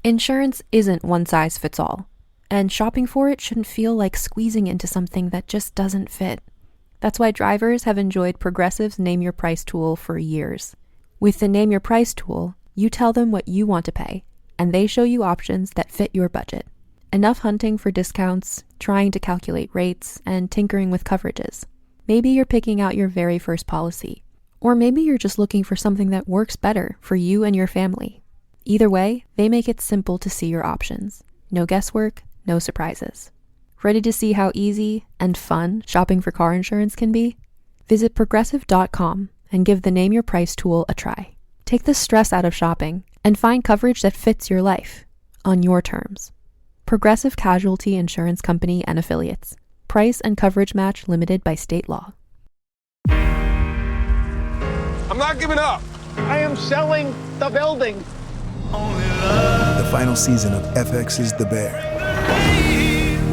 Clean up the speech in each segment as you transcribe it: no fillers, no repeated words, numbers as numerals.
Insurance isn't one size fits all, and shopping for it shouldn't feel like squeezing into something that just doesn't fit. That's why drivers have enjoyed Progressive's Name Your Price tool for years. With the Name Your Price tool, you tell them what you want to pay, and they show you options that fit your budget. Enough hunting for discounts, trying to calculate rates, and tinkering with coverages. Maybe you're picking out your very first policy, or maybe you're just looking for something that works better for you and your family. Either way, they make it simple to see your options. No guesswork, no surprises. Ready to see how easy and fun shopping for car insurance can be? Visit Progressive.com and give the Name Your Price tool a try. Take the stress out of shopping and find coverage that fits your life, on your terms. Progressive Casualty Insurance Company and Affiliates. Price and coverage match limited by state law. I'm not giving up. I am selling the building. The final season of FX's The Bear.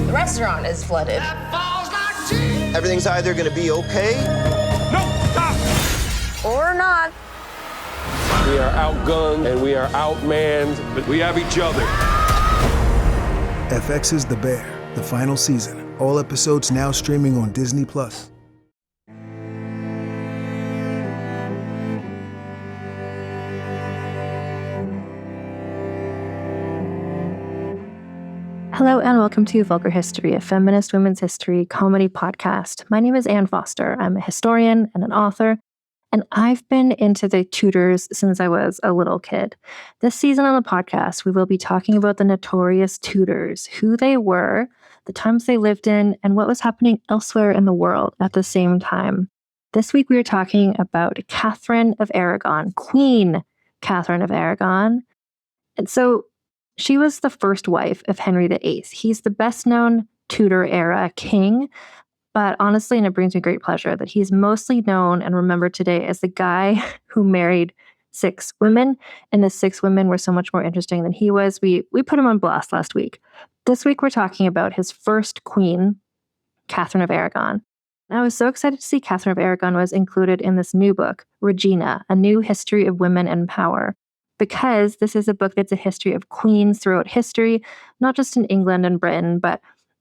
The restaurant is flooded. Everything's either going to be okay. No, stop! Or not. We are outgunned and we are outmanned, but we have each other. FX's The Bear, the final season. All episodes now streaming on Disney+. Hello and welcome to Vulgar History, a feminist women's history comedy podcast. My name is Anne Foster. I'm a historian and an author, and I've been into the Tudors since I was a little kid. This season on the podcast, we will be talking about the notorious Tudors, who they were, the times they lived in, and what was happening elsewhere in the world at the same time. This week we are talking about Catherine of Aragon, Queen Catherine of Aragon. And so she was the first wife of Henry VIII. He's the best-known Tudor-era king, but honestly, and it brings me great pleasure, that he's mostly known and remembered today as the guy who married 6 women, and the 6 women were so much more interesting than he was. We put him on blast last week. This week, we're talking about his first queen, Catherine of Aragon. And I was so excited to see Catherine of Aragon was included in this new book, Regina, A New History of Women and Power, because this is a book that's a history of queens throughout history, not just in England and Britain, but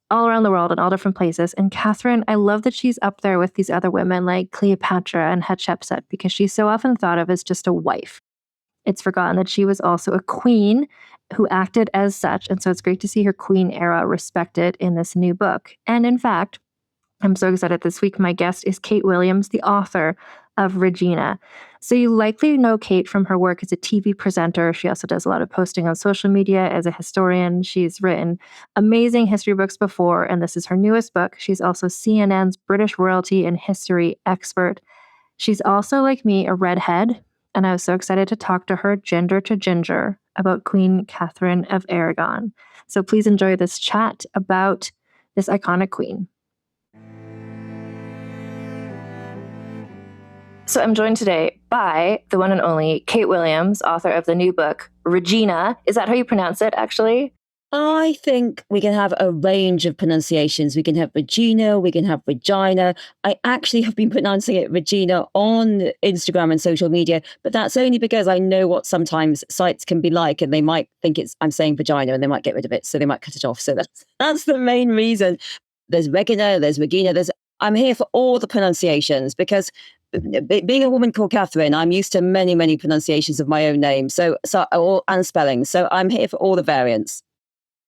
all around the world in all different places. And Catherine, I love that she's up there with these other women like Cleopatra and Hatshepsut, because she's so often thought of as just a wife. It's forgotten that she was also a queen who acted as such, and so it's great to see her queen era respected in this new book. And in fact, I'm so excited this week. My guest is Kate Williams, the author of Regina. So you likely know Kate from her work as a TV presenter. She also does a lot of posting on social media as a historian. She's written amazing history books before, and this is her newest book. She's also CNN's British royalty and history expert. She's also, like me, a redhead, and I was so excited to talk to her ginger to ginger about Queen Catherine of Aragon. So please enjoy this chat about this iconic queen. So I'm joined today by the one and only Kate Williams, author of the new book, Regina. Is that how you pronounce it, actually? I think we can have a range of pronunciations. We can have Regina, we can have Regina. I actually have been pronouncing it Regina on Instagram and social media, but that's only because I know what sometimes sites can be like, and they might think I'm saying vagina and they might get rid of it, so they might cut it off. So that's the main reason. There's Regina, there's Regina, I'm here for all the pronunciations, because being a woman called Catherine, I'm used to many, many pronunciations of my own name, and spelling. So I'm here for all the variants.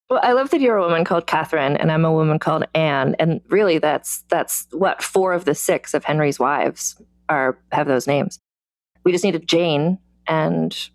Well, I love that you're a woman called Catherine and I'm a woman called Anne. And really, that's what 4 of the 6 of Henry's wives have those names. We just needed Jane, and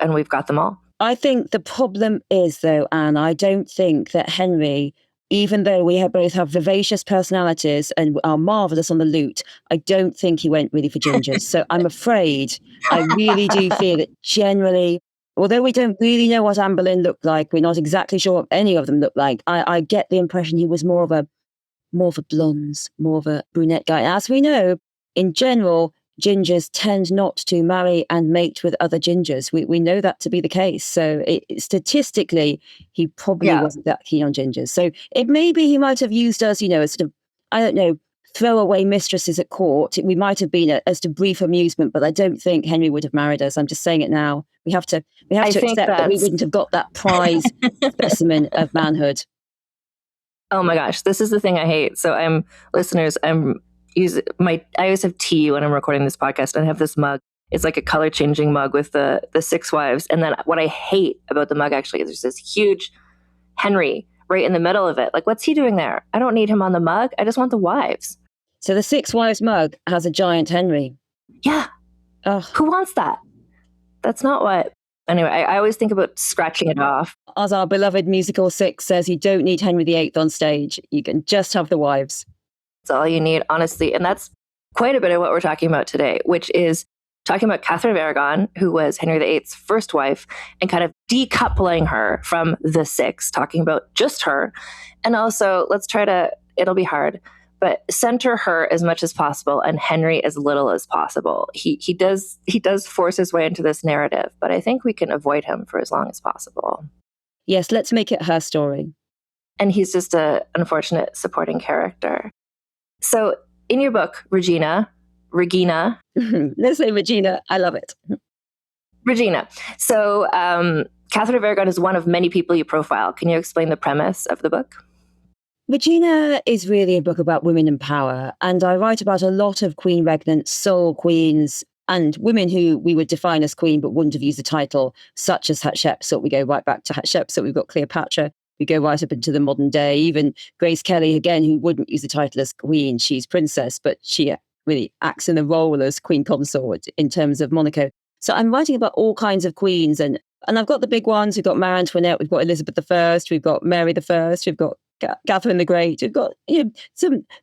we've got them all. I think the problem is, though, Anne, I don't think that Henry, even though we both have vivacious personalities and are marvellous on the lute, I don't think he went really for gingers. So I'm afraid, I really do fear that generally, although we don't really know what Anne Boleyn looked like, we're not exactly sure what any of them looked like, I get the impression he was more of a blonde, more of a brunette guy. As we know, in general, gingers tend not to marry and mate with other gingers. We know that to be the case. So statistically, he probably wasn't that keen on gingers. So maybe he might have used us, as sort of, I don't know, throwaway mistresses at court. We might have been as to brief amusement, but I don't think Henry would have married us. I'm just saying it now. We have to accept that we wouldn't have got that prize specimen of manhood. Oh my gosh, this is the thing I hate. So I always have tea when I'm recording this podcast, and I have this mug. It's like a color changing mug with the 6 wives. And then what I hate about the mug actually is there's this huge Henry right in the middle of it. Like, what's he doing there? I don't need him on the mug. I just want the wives. So the 6 wives mug has a giant Henry. Yeah. Ugh. Who wants that? That's not what. Anyway, I always think about scratching it off. As our beloved musical 6 says, you don't need Henry VIII on stage. You can just have the wives. That's all you need, honestly. And that's quite a bit of what we're talking about today, which is talking about Catherine of Aragon, who was Henry VIII's first wife, and kind of decoupling her from the 6, talking about just her. And also, let's try to, it'll be hard, but center her as much as possible and Henry as little as possible. He does force his way into this narrative, but I think we can avoid him for as long as possible. Yes, let's make it her story. And he's just an unfortunate supporting character. So in your book, Regina, let's say Regina. I love it. Regina. So Catherine of Aragon is one of many people you profile. Can you explain the premise of the book? Regina is really a book about women and power. And I write about a lot of queen regnants, sole queens, and women who we would define as queen but wouldn't have used the title, such as Hatshepsut. We go right back to Hatshepsut. We've got Cleopatra. We go right up into the modern day. Even Grace Kelly, again, who wouldn't use the title as queen. She's princess, but she really acts in the role as queen consort in terms of Monaco. So I'm writing about all kinds of queens. And I've got the big ones. We've got Marie Antoinette. We've got Elizabeth I. We've got Mary I. We've got Catherine the Great. We've got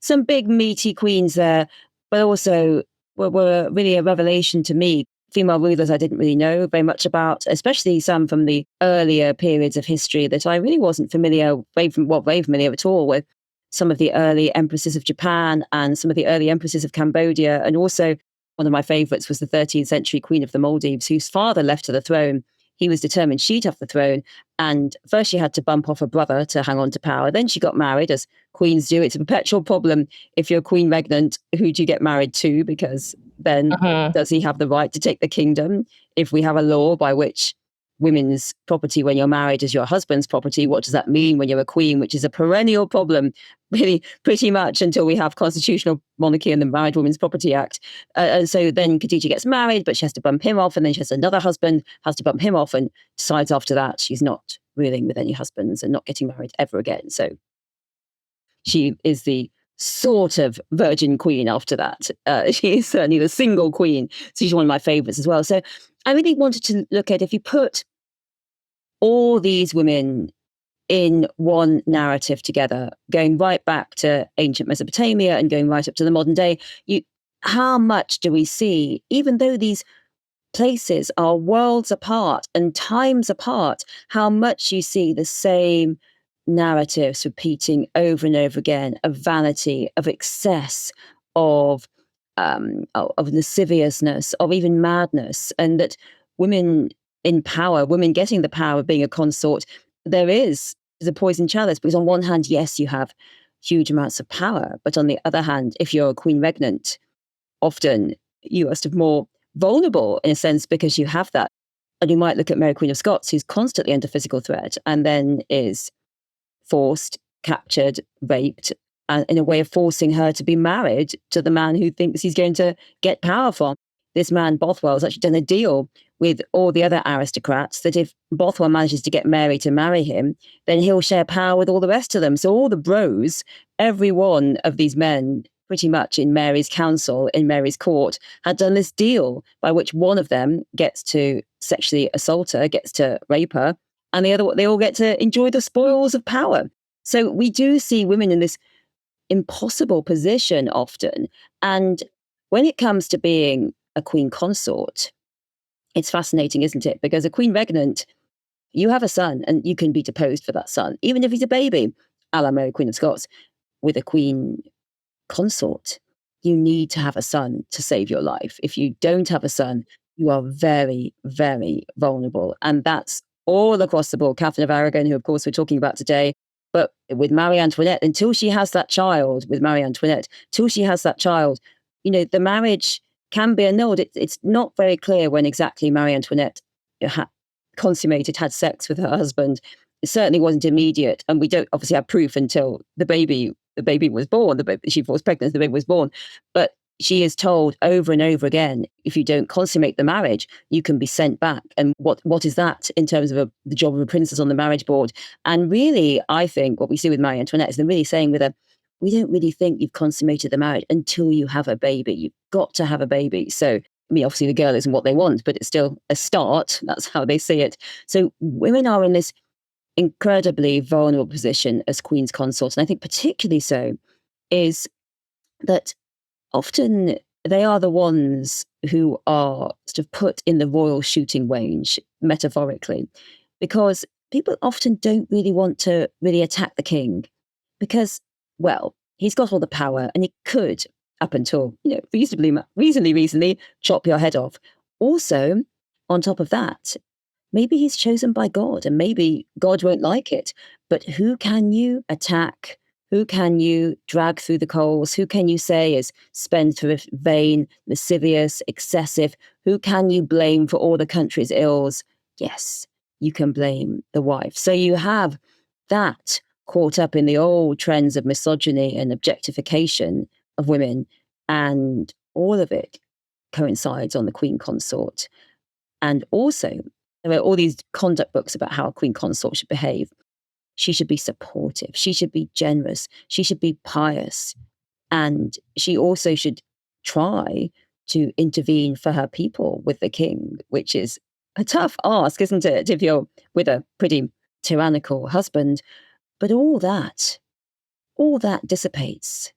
some big meaty queens there, but also were really a revelation to me. Female rulers I didn't really know very much about, especially some from the earlier periods of history that I really wasn't very familiar at all with. Some of the early empresses of Japan and some of the early empresses of Cambodia. And also one of my favorites was the 13th century Queen of the Maldives, whose father left her the throne. He was determined she'd have the throne. And first she had to bump off her brother to hang on to power. Then she got married, as queens do. It's a perpetual problem. If you're queen regnant, who do you get married to? Because then does he have the right to take the kingdom? If we have a law by which women's property when you're married is your husband's property, what does that mean when you're a queen, which is a perennial problem, really pretty much until we have constitutional monarchy and the Married Women's Property Act. And so then Khadija gets married, but she has to bump him off, and then she has another husband, has to bump him off, and decides after that she's not ruling with any husbands and not getting married ever again. So she is the sort of virgin queen after that. She is certainly the single queen. So she's one of my favorites as well. So I really wanted to look at, if you put all these women in one narrative together, going right back to ancient Mesopotamia and going right up to the modern day, how much do we see, even though these places are worlds apart and times apart, how much you see the same narratives repeating over and over again of vanity, of excess, of lasciviousness, of even madness, and that women in power, women getting the power of being a consort, there is the poison chalice. Because on one hand, yes, you have huge amounts of power, but on the other hand, if you're a queen regnant, often you are sort of more vulnerable in a sense because you have that. And you might look at Mary Queen of Scots, who's constantly under physical threat and then is forced, captured, raped, and in a way of forcing her to be married to the man who thinks he's going to get power from. This man, Bothwell, has actually done a deal with all the other aristocrats that if Bothwell manages to get Mary to marry him, then he'll share power with all the rest of them. So all the bros, every one of these men, pretty much in Mary's council, in Mary's court, had done this deal by which one of them gets to sexually assault her, gets to rape her, and the other, they all get to enjoy the spoils of power. So we do see women in this impossible position often. And when it comes to being a queen consort, it's fascinating, isn't it? Because a queen regnant, you have a son and you can be deposed for that son, even if he's a baby, a la Mary Queen of Scots. With a queen consort, you need to have a son to save your life. If you don't have a son, you are very, very vulnerable. And that's all across the board. Catherine of Aragon, who of course we're talking about today, But with Marie Antoinette, until she has that child with Marie Antoinette, till she has that child, the marriage can be annulled. It's not very clear when exactly Marie Antoinette had sex with her husband. It certainly wasn't immediate, and we don't obviously have proof until the baby was born. She was pregnant, the baby was born, but she is told over and over again, if you don't consummate the marriage, you can be sent back. And what is that in terms of the job of a princess on the marriage board? And really, I think what we see with Marie Antoinette is they're really saying with her, we don't really think you've consummated the marriage until you have a baby. You've got to have a baby. So, obviously the girl isn't what they want, but it's still a start. That's how they see it. So women are in this incredibly vulnerable position as queen's consorts. And I think particularly so is that often they are the ones who are sort of put in the royal shooting range, metaphorically, because people often don't really want to really attack the king because, well, he's got all the power and he could, up until, reasonably recently, chop your head off. Also, on top of that, maybe he's chosen by God and maybe God won't like it, but who can you attack? Who can you drag through the coals? Who can you say is spendthrift, vain, lascivious, excessive? Who can you blame for all the country's ills? Yes, you can blame the wife. So you have that caught up in the old trends of misogyny and objectification of women, and all of it coincides on the queen consort. And also, there are all these conduct books about how a queen consort should behave. She should be supportive. She should be generous. She should be pious. And she also should try to intervene for her people with the king, which is a tough ask, isn't it, if you're with a pretty tyrannical husband. But all that dissipates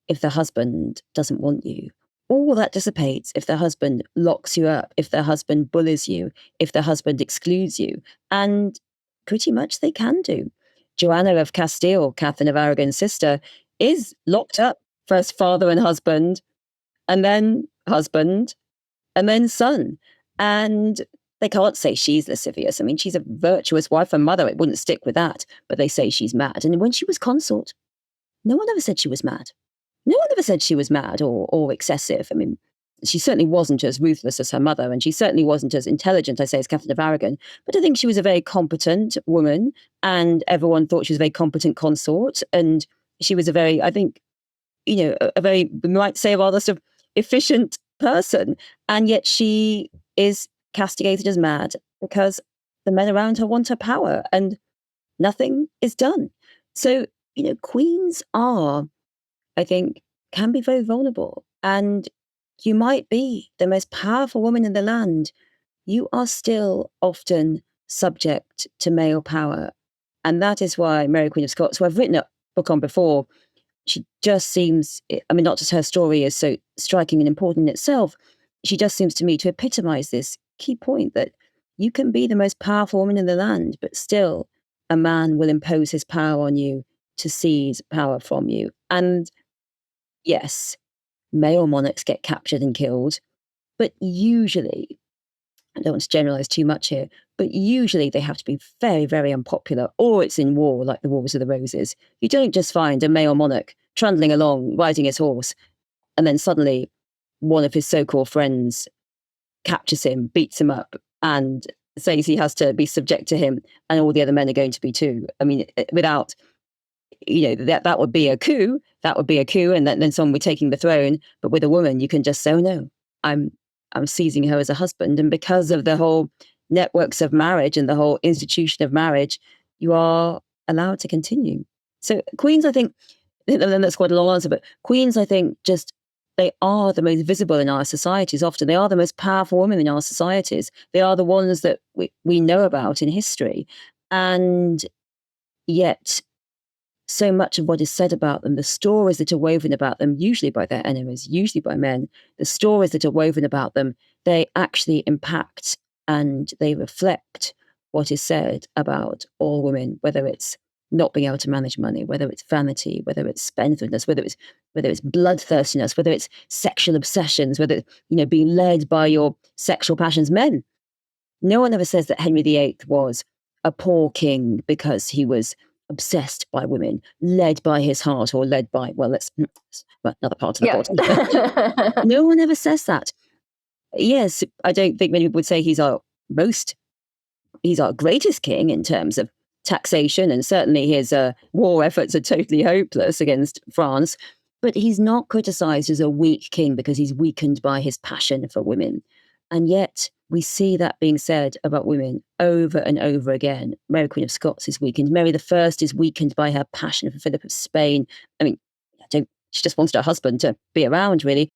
if the husband doesn't want you. All that dissipates if the husband locks you up, if the husband bullies you, if the husband excludes you. And pretty much they can do. Joanna of Castile, Catherine of Aragon's sister, is locked up, first father and husband, and then son. And they can't say she's lascivious. She's a virtuous wife and mother. It wouldn't stick with that. But they say she's mad. And when she was consort, no one ever said she was mad. No one ever said she was mad or excessive. She certainly wasn't as ruthless as her mother, and she certainly wasn't as intelligent, I say, as Catherine of Aragon. But I think she was a very competent woman, and everyone thought she was a very competent consort. And she was a very, I think, a very, we might say, rather sort of efficient person. And yet she is castigated as mad because the men around her want her power, and nothing is done. So, queens are, I think, can be very vulnerable. And you might be the most powerful woman in the land. You are still often subject to male power. And that is why Mary Queen of Scots, who I've written a book on before, she just seems, not just her story is so striking and important in itself, she just seems to me to epitomize this key point that you can be the most powerful woman in the land, but still a man will impose his power on you to seize power from you. And yes, male monarchs get captured and killed, but usually, I don't want to generalize too much here, but usually they have to be very, very unpopular, or it's in war, like the Wars of the Roses. You don't just find a male monarch trundling along, riding his horse, and then suddenly one of his so-called friends captures him, beats him up, and says he has to be subject to him, and all the other men are going to be too. Without, that would be a coup. That would be a coup, and then someone would be taking the throne. But with a woman, you can just say, "Oh no, I'm seizing her as a husband." And because of the whole networks of marriage and the whole institution of marriage, you are allowed to continue. So queens, I think, and then that's quite a long answer, but queens, I think, they are the most visible in our societies. Often they are the most powerful women in our societies. They are the ones that we know about in history. And yet so much of what is said about them, the stories that are woven about them, usually by their enemies, usually by men, the stories that are woven about them, they actually impact and they reflect what is said about all women, whether it's not being able to manage money, whether it's vanity, whether it's spendthriftiness, whether it's bloodthirstiness, whether it's sexual obsessions, whether it's, being led by your sexual passions. Men, no one ever says that Henry VIII was a poor king because he was obsessed by women, led by his heart, or led by, well, that's another part of the body. No one ever says that. Yes, I don't think many people would say he's our greatest king in terms of taxation, and certainly his war efforts are totally hopeless against France. But he's not criticised as a weak king because he's weakened by his passion for women. And yet we see that being said about women over and over again. Mary Queen of Scots is weakened. Mary I is weakened by her passion for Philip of Spain. I mean, she just wanted her husband to be around, really.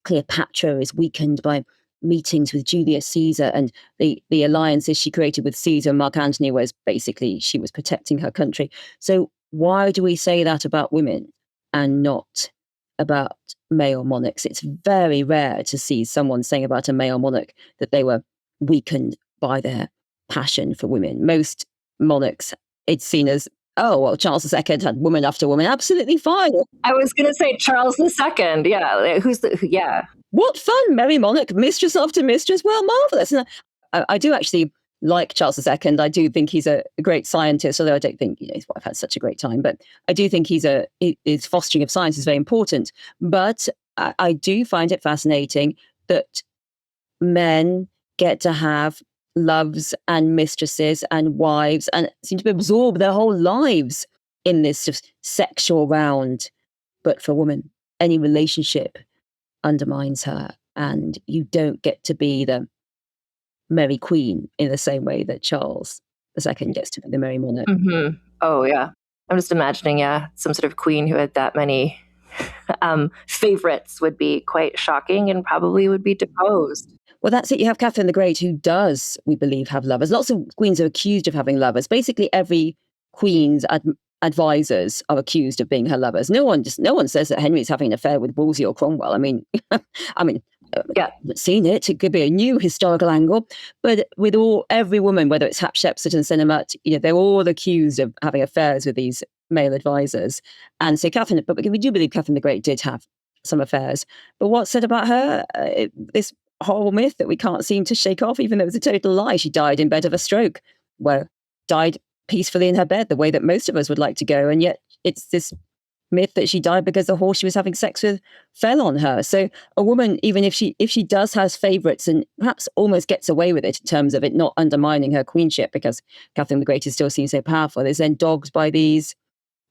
Cleopatra is weakened by meetings with Julius Caesar and the alliances she created with Caesar and Mark Antony, whereas basically she was protecting her country. So why do we say that about women and not about male monarchs? It's very rare to see someone saying about a male monarch that they were weakened by their passion for women. Most monarchs, it's seen as, oh, well, Charles II had woman after woman. Absolutely fine. I was going to say Charles II. Yeah. Yeah. What fun, merry monarch, mistress after mistress. Well, marvellous. And I do actually like Charles II. I do think he's a great scientist, although I don't think his wife had such a great time. But I do think his fostering of science is very important. But I do find it fascinating that men get to have loves and mistresses and wives and seem to absorb their whole lives in this sort of sexual round. But for women, any relationship undermines her, and you don't get to be the Merry Queen in the same way that Charles II gets to be the Merry Monarch. Mm-hmm. Oh, yeah. I'm just imagining, some sort of queen who had that many favorites would be quite shocking and probably would be deposed. Well, that's it. You have Catherine the Great, who does, we believe, have lovers. Lots of queens are accused of having lovers. Basically, every queen's advisors are accused of being her lovers. No one says that Henry's having an affair with Wolsey or Cromwell. I mean, yeah, I've seen it. It could be a new historical angle. But with every woman, whether it's Hatshepsut and Sennemat, they're all accused of having affairs with these male advisors. And so but we do believe Catherine the Great did have some affairs. But what's said about her? This horrible myth that we can't seem to shake off, even though it was a total lie. She died in bed of a stroke. Well, died peacefully in her bed, the way that most of us would like to go. And yet it's this myth that she died because the horse she was having sex with fell on her. So a woman, even if she does have favourites and perhaps almost gets away with it in terms of it not undermining her queenship, because Catherine the Great is still seen so powerful, is then dogged by these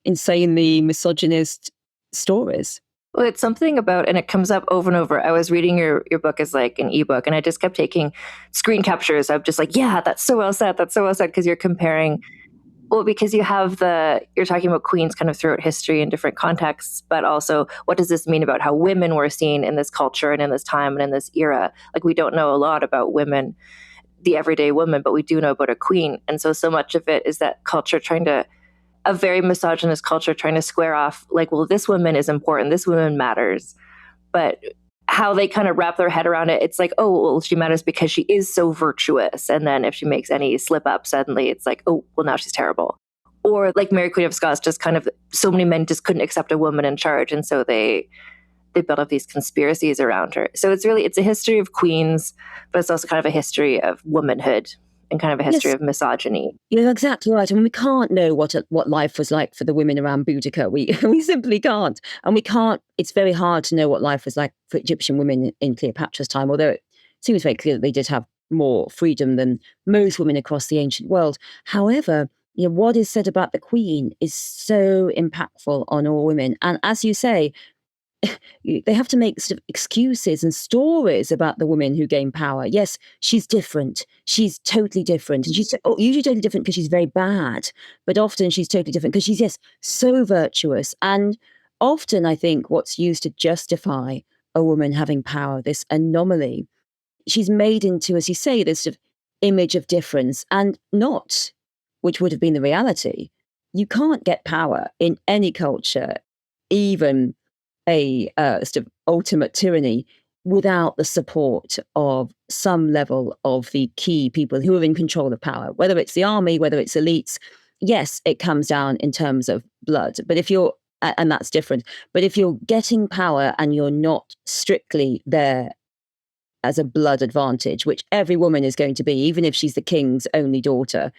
insanely misogynist stories. Well, it's something about, and it comes up over and over. I was reading your book as like an ebook, and I just kept taking screen captures of just like, yeah, that's so well said, because you're comparing, because you're talking about queens kind of throughout history in different contexts, but also what does this mean about how women were seen in this culture and in this time and in this era? Like, we don't know a lot about women, the everyday woman, but we do know about a queen. And so much of it is that culture a very misogynist culture trying to square off, like, well, this woman is important, this woman matters. But how they kind of wrap their head around it, it's like, oh, well, she matters because she is so virtuous. And then if she makes any slip up, suddenly it's like, oh, well, now she's terrible. Or like Mary Queen of Scots, just kind of, so many men just couldn't accept a woman in charge. And so they built up these conspiracies around her. So it's a history of queens, but it's also kind of a history of womanhood and kind of a history of misogyny. You're exactly right. I mean, we can't know what life was like for the women around Boudica. We simply can't. And we can't, it's very hard to know what life was like for Egyptian women in Cleopatra's time, although it seems very clear that they did have more freedom than most women across the ancient world. However, what is said about the Queen is so impactful on all women. And as you say, they have to make sort of excuses and stories about the women who gain power. Yes, she's different. She's totally different. And she's usually totally different because she's very bad, but often she's totally different because she's, yes, so virtuous. And often I think what's used to justify a woman having power, this anomaly, she's made into, as you say, this sort of image of difference, and not, which would have been the reality. You can't get power in any culture, even a sort of ultimate tyranny, without the support of some level of the key people who are in control of power, whether it's the army, whether it's elites. Yes, it comes down in terms of blood, but and that's different. But if you're getting power and you're not strictly there as a blood advantage, which every woman is going to be, even if she's the king's only daughter,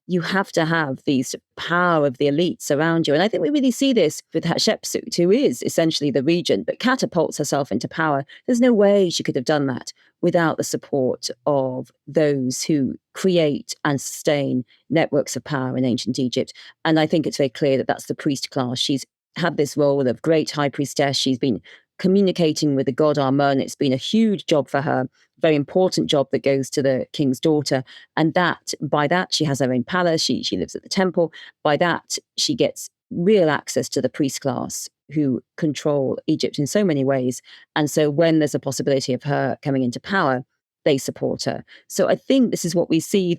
you have to have these power of the elites around you. And I think we really see this with Hatshepsut, who is essentially the regent, but catapults herself into power. There's no way she could have done that without the support of those who create and sustain networks of power in ancient Egypt. And I think it's very clear that that's the priest class. She's had this role of great high priestess. She's been communicating with the god Amun. It's been a huge job for her, very important job that goes to the king's daughter. And by that, she has her own palace. She lives at the temple. By that, she gets real access to the priest class who control Egypt in so many ways. And so when there's a possibility of her coming into power, they support her. So I think this is what we see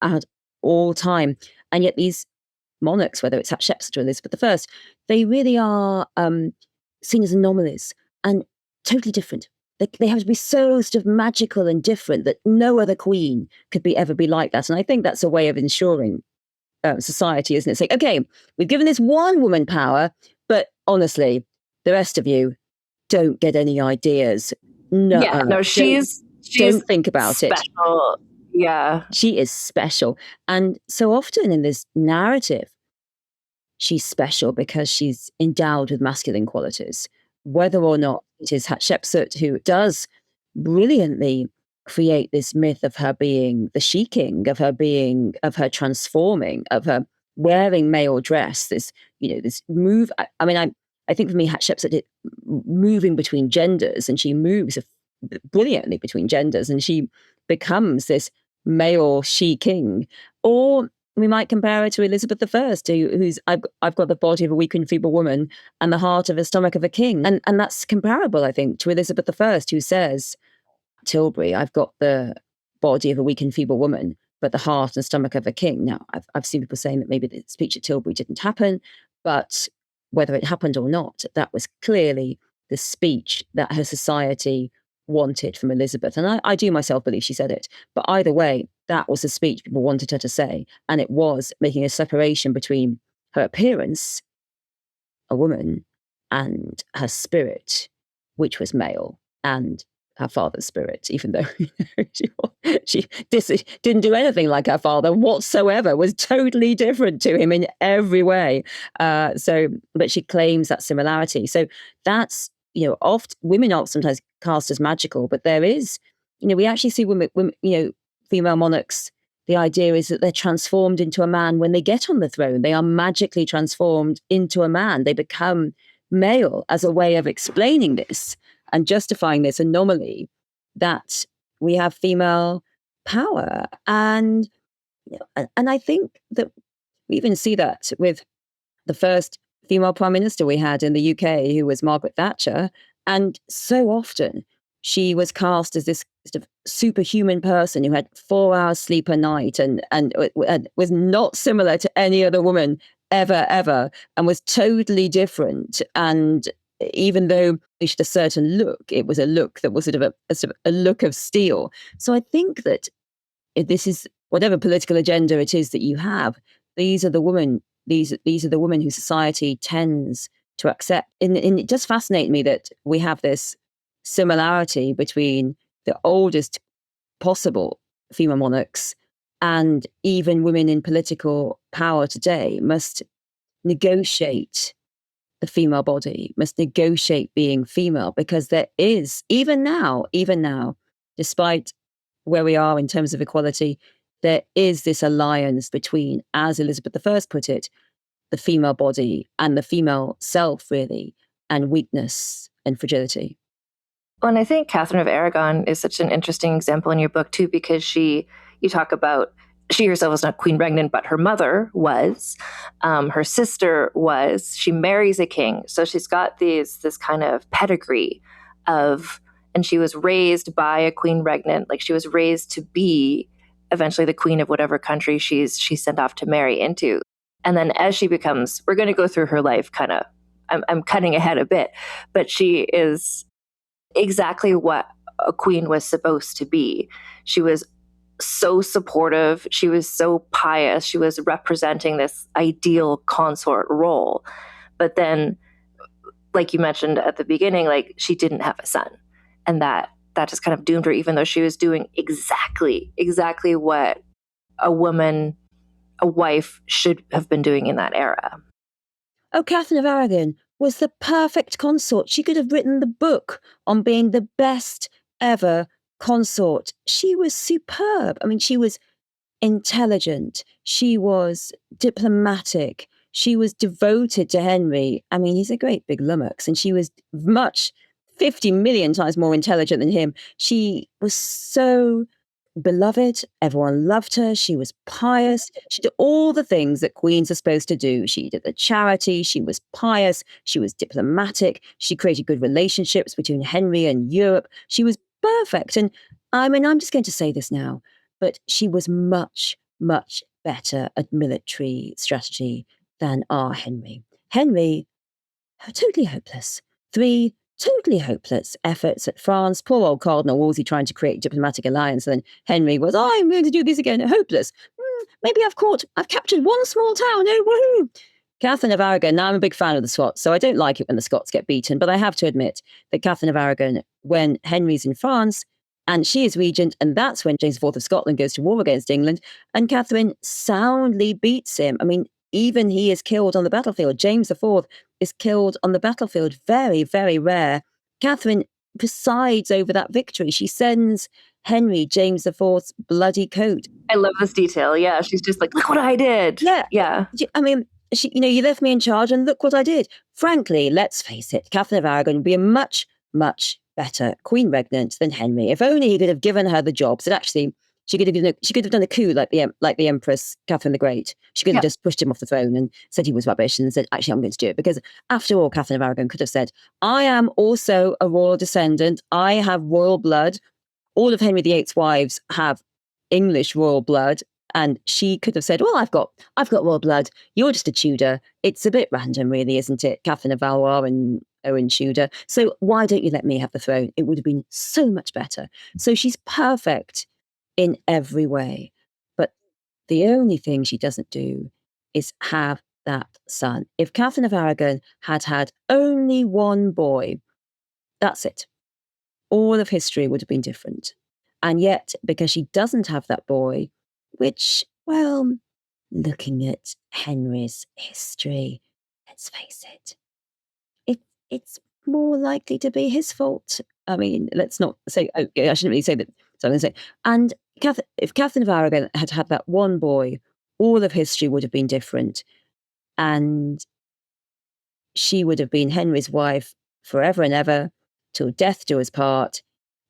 at all time. And yet these monarchs, whether it's Hatshepsut or Elizabeth I, they really are seen as anomalies and totally different. They have to be so sort of magical and different that no other queen could ever be like that. And I think that's a way of ensuring society, isn't it? Saying, okay, we've given this one woman power, but honestly, the rest of you don't get any ideas. No, don't think about special. it. Yeah. She is special. And so often in this narrative, she's special because she's endowed with masculine qualities, whether or not it is Hatshepsut who does brilliantly create this myth of her being the she-king, of her transforming, of her wearing male dress, this move. I think for me, Hatshepsut moving between genders, and she moves brilliantly between genders, and she becomes this male she-king. Or we might compare her to Elizabeth I, who's I've got the body of a weak and feeble woman and the heart of a stomach of a king. And that's comparable, I think, to Elizabeth I, who says, Tilbury, I've got the body of a weak and feeble woman, but the heart and stomach of a king. Now, I've seen people saying that maybe the speech at Tilbury didn't happen, but whether it happened or not, that was clearly the speech that her society wanted from Elizabeth. And I do myself believe she said it. But either way, that was the speech people wanted her to say. And it was making a separation between her appearance, a woman, and her spirit, which was male, and her father's spirit, even though she didn't do anything like her father whatsoever, was totally different to him in every way. But she claims that similarity. So that's, women are sometimes cast as magical, but there is, we actually see women, female monarchs. The idea is that they're transformed into a man when they get on the throne. They are magically transformed into a man. They become male as a way of explaining this and justifying this anomaly that we have female power. And I think that we even see that with the first female prime minister we had in the UK, who was Margaret Thatcher. And so often she was cast as this sort of superhuman person who had 4 hours sleep a night and was not similar to any other woman ever, and was totally different. And even though she had a certain look, it was a look that was sort of a look of steel. So I think that this is, whatever political agenda it is that you have, these are the women. These are the women who society tends to accept. And it does fascinate me that we have this similarity between the oldest possible female monarchs and even women in political power today must negotiate the female body, must negotiate being female, because there is, even now, despite where we are in terms of equality, there is this alliance between, as Elizabeth I put it, the female body and the female self, really, and weakness and fragility. Well, and I think Catherine of Aragon is such an interesting example in your book, too, because you talk about, she herself was not queen regnant, but her mother was, her sister was, she marries a king. So she's got this kind of pedigree of, and she was raised by a queen regnant, like she was raised to be eventually the queen of whatever country she's sent off to marry into. And then as she becomes, we're going to go through her life kind of, I'm cutting ahead a bit, but she is exactly what a queen was supposed to be. She was so supportive. She was so pious. She was representing this ideal consort role. But then, like you mentioned at the beginning, like she didn't have a son. And that just kind of doomed her, even though she was doing exactly what a woman a wife should have been doing in that era. Oh, Catherine of Aragon was the perfect consort. She could have written the book on being the best ever consort. She was superb. I mean, she was intelligent. She was diplomatic. She was devoted to Henry. I mean, he's a great big lummox, and she was 50 million times more intelligent than him. She was so beloved. Everyone loved her. She was pious. She did all the things that queens are supposed to do. She did the charity. She was pious. She was diplomatic. She created good relationships between Henry and Europe. She was perfect. And I mean, I'm just going to say this now, but she was much, much better at military strategy than our Henry. Henry, totally hopeless. 3 totally hopeless efforts at France. Poor old Cardinal Wolsey trying to create diplomatic alliance, and then Henry was, I'm going to do this again. Hopeless. Maybe I've captured one small town. Oh, woohoo! Catherine of Aragon. Now, I'm a big fan of the Scots, so I don't like it when the Scots get beaten, but I have to admit that Catherine of Aragon, when Henry's in France, and she is regent, and that's when James IV of Scotland goes to war against England, and Catherine soundly beats him. I mean, even he is killed on the battlefield. James IV is killed on the battlefield. Very, very rare. Catherine presides over that victory. She sends Henry, James IV's bloody coat. I love this detail. Yeah, she's just like, look what I did. Yeah. I mean, you left me in charge and look what I did. Frankly, let's face it, Catherine of Aragon would be a much, much better queen regnant than Henry. If only he could have given her the jobs. And actually, she could have done a coup like the Empress Catherine the Great. She could have just pushed him off the throne and said he was rubbish and said, actually, I'm going to do it. Because after all, Catherine of Aragon could have said, I am also a royal descendant. I have royal blood. All of Henry VIII's wives have English royal blood. And she could have said, well, I've got royal blood. You're just a Tudor. It's a bit random, really, isn't it? Catherine of Valois and Owen Tudor. So why don't you let me have the throne? It would have been so much better. So she's perfect in every way. But the only thing she doesn't do is have that son. If Catherine of Aragon had had only one boy, that's it. All of history would have been different. And yet, because she doesn't have that boy, which, well, looking at Henry's history, let's face it, it's more likely to be his fault. I mean, let's not say, I shouldn't really say that. So I'm going to say, and if Catherine of Aragon had had that one boy, all of history would have been different. And she would have been Henry's wife forever and ever, till death do us part.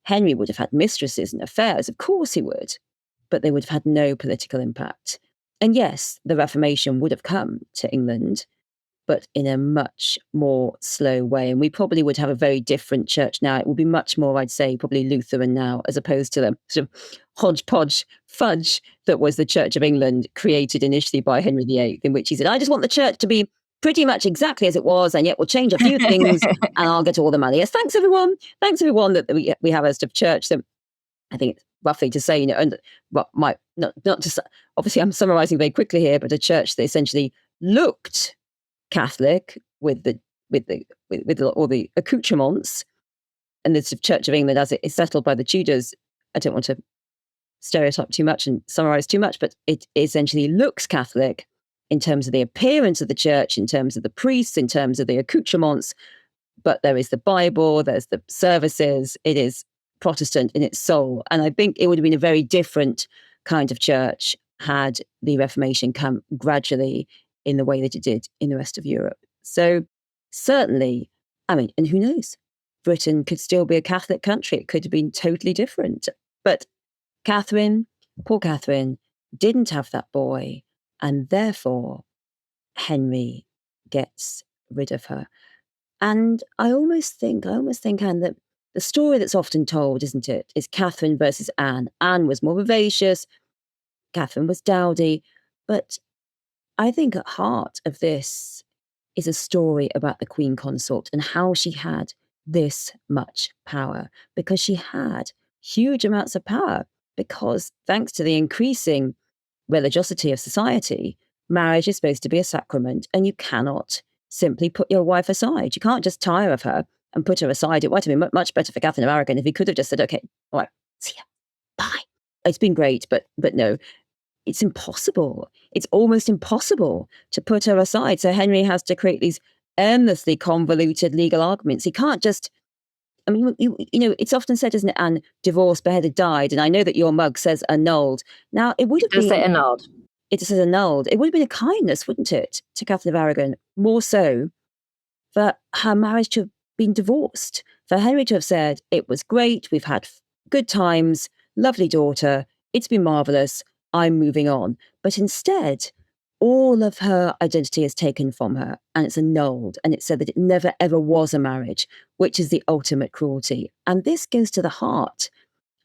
Henry would have had mistresses and affairs, of course he would, but they would have had no political impact. And yes, the Reformation would have come to England, but in a much more slow way. And we probably would have a very different church now. It would be much more, I'd say, probably Lutheran now, as opposed to the sort of hodgepodge fudge that was the Church of England, created initially by Henry VIII, in which he said, I just want the church to be pretty much exactly as it was, and yet we'll change a few things and I'll get all the money. Yes, thanks everyone. Thanks everyone that we have as of church. So I think it's roughly to say, and what might not just, obviously I'm summarizing very quickly here, but a church that essentially looked Catholic with all the accoutrements, and the Church of England as it is settled by the Tudors. I don't want to stereotype too much and summarize too much, but it essentially looks Catholic in terms of the appearance of the church, in terms of the priests, in terms of the accoutrements. But there is the Bible, there's the services. It is Protestant in its soul, and I think it would have been a very different kind of church had the Reformation come gradually in the way that it did in the rest of Europe. So certainly, I mean, and who knows? Britain could still be a Catholic country. It could have been totally different. But Catherine, poor Catherine, didn't have that boy, and therefore Henry gets rid of her. And I almost think, Anne, that the story that's often told, isn't it, is Catherine versus Anne. Anne was more vivacious, Catherine was dowdy, but I think at heart of this is a story about the Queen Consort and how she had this much power, because she had huge amounts of power, because thanks to the increasing religiosity of society, marriage is supposed to be a sacrament, and you cannot simply put your wife aside. You can't just tire of her and put her aside. It would have been much better for Catherine of Aragon if he could have just said, okay, all right, see ya, bye. It's been great, but no. it's impossible. It's almost impossible to put her aside. So Henry has to create these endlessly convoluted legal arguments. He can't just, I mean, it's often said, isn't it, Anne, divorced, beheaded, died. And I know that your mug says annulled. Now, it would have Just been... say annulled. It says annulled. It would have been a kindness, wouldn't it, to Catherine of Aragon, more so for her marriage to have been divorced, for Henry to have said, it was great, we've had good times, lovely daughter, it's been marvellous, I'm moving on. But instead, all of her identity is taken from her and it's annulled. And it's said that it never, ever was a marriage, which is the ultimate cruelty. And this goes to the heart,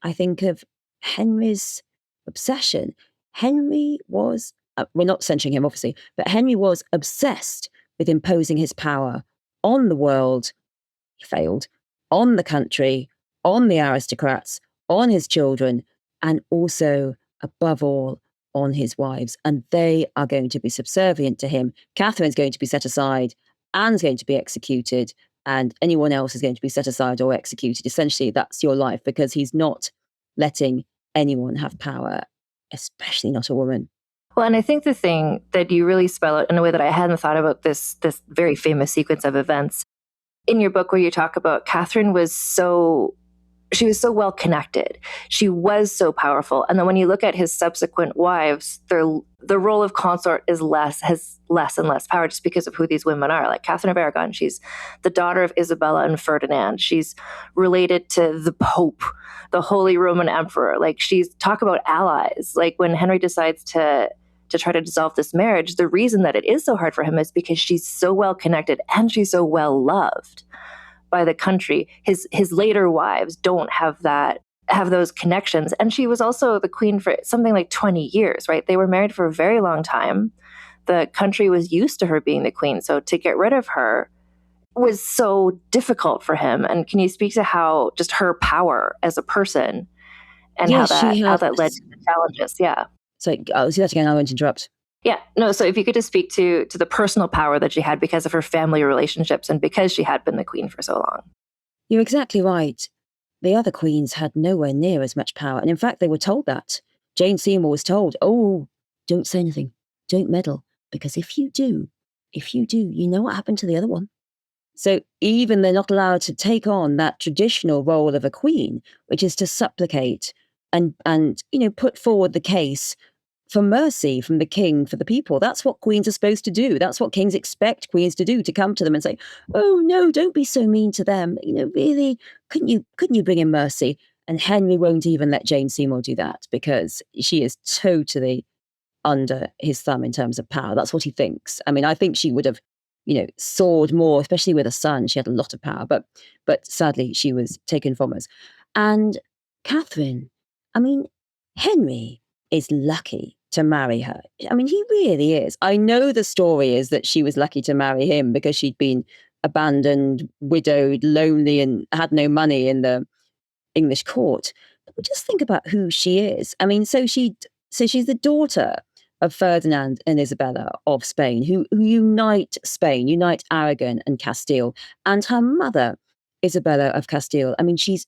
I think, of Henry's obsession. Henry was, we're not censuring him, obviously, but Henry was obsessed with imposing his power on the world. He failed, on the country, on the aristocrats, on his children, and also, above all, on his wives. And they are going to be subservient to him. Catherine's going to be set aside, Anne's going to be executed, and anyone else is going to be set aside or executed. Essentially, that's your life, because he's not letting anyone have power, especially not a woman. Well, and I think the thing that you really spell out in a way that I hadn't thought about this very famous sequence of events in your book, where you talk about Catherine she was so well connected. She was so powerful. And then when you look at his subsequent wives, the role of consort has less and less power just because of who these women are. Like Catherine of Aragon, she's the daughter of Isabella and Ferdinand. She's related to the Pope, the Holy Roman Emperor. Like, talk about allies. Like, when Henry decides to try to dissolve this marriage, the reason that it is so hard for him is because she's so well connected and she's so well loved by the country. His later wives don't have those connections. And she was also the queen for something like 20 years, right? They were married for a very long time. The country was used to her being the queen. So to get rid of her was so difficult for him. And can you speak to how just her power as a person and how that led to the challenges? Yeah. So I'll see that again. I won't interrupt. Yeah, no, so if you could just speak to the personal power that she had because of her family relationships and because she had been the queen for so long. You're exactly right. The other queens had nowhere near as much power. And in fact, they were told that. Jane Seymour was told, oh, don't say anything, don't meddle, because if you do, you know what happened to the other one. So even they're not allowed to take on that traditional role of a queen, which is to supplicate and put forward the case for mercy from the king for the people. That's what queens are supposed to do. That's what kings expect queens to do, to come to them and say, oh no, don't be so mean to them. Really, couldn't you bring in mercy? And Henry won't even let Jane Seymour do that because she is totally under his thumb in terms of power. That's what he thinks. I mean, I think she would have, soared more, especially with a son. She had a lot of power, but sadly she was taken from us. And Catherine, Henry is lucky to marry her. He really is. I know the story is that she was lucky to marry him because she'd been abandoned, widowed, lonely, and had no money in the English court. But just think about who she is. She's the daughter of Ferdinand and Isabella of Spain, who unite Spain, unite Aragon and Castile. And her mother, Isabella of Castile, she's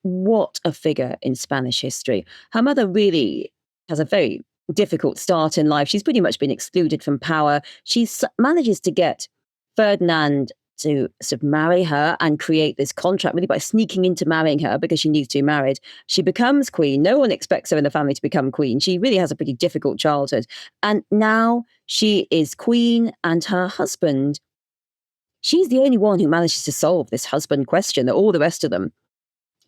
what a figure in Spanish history. Her mother really has a very difficult start in life. She's pretty much been excluded from power. She manages to get Ferdinand to sort of marry her and create this contract really by sneaking into marrying her because she needs to be married. She becomes queen. No one expects her in the family to become queen. She really has a pretty difficult childhood. And now she is queen, and her husband, she's the only one who manages to solve this husband question that all the rest of them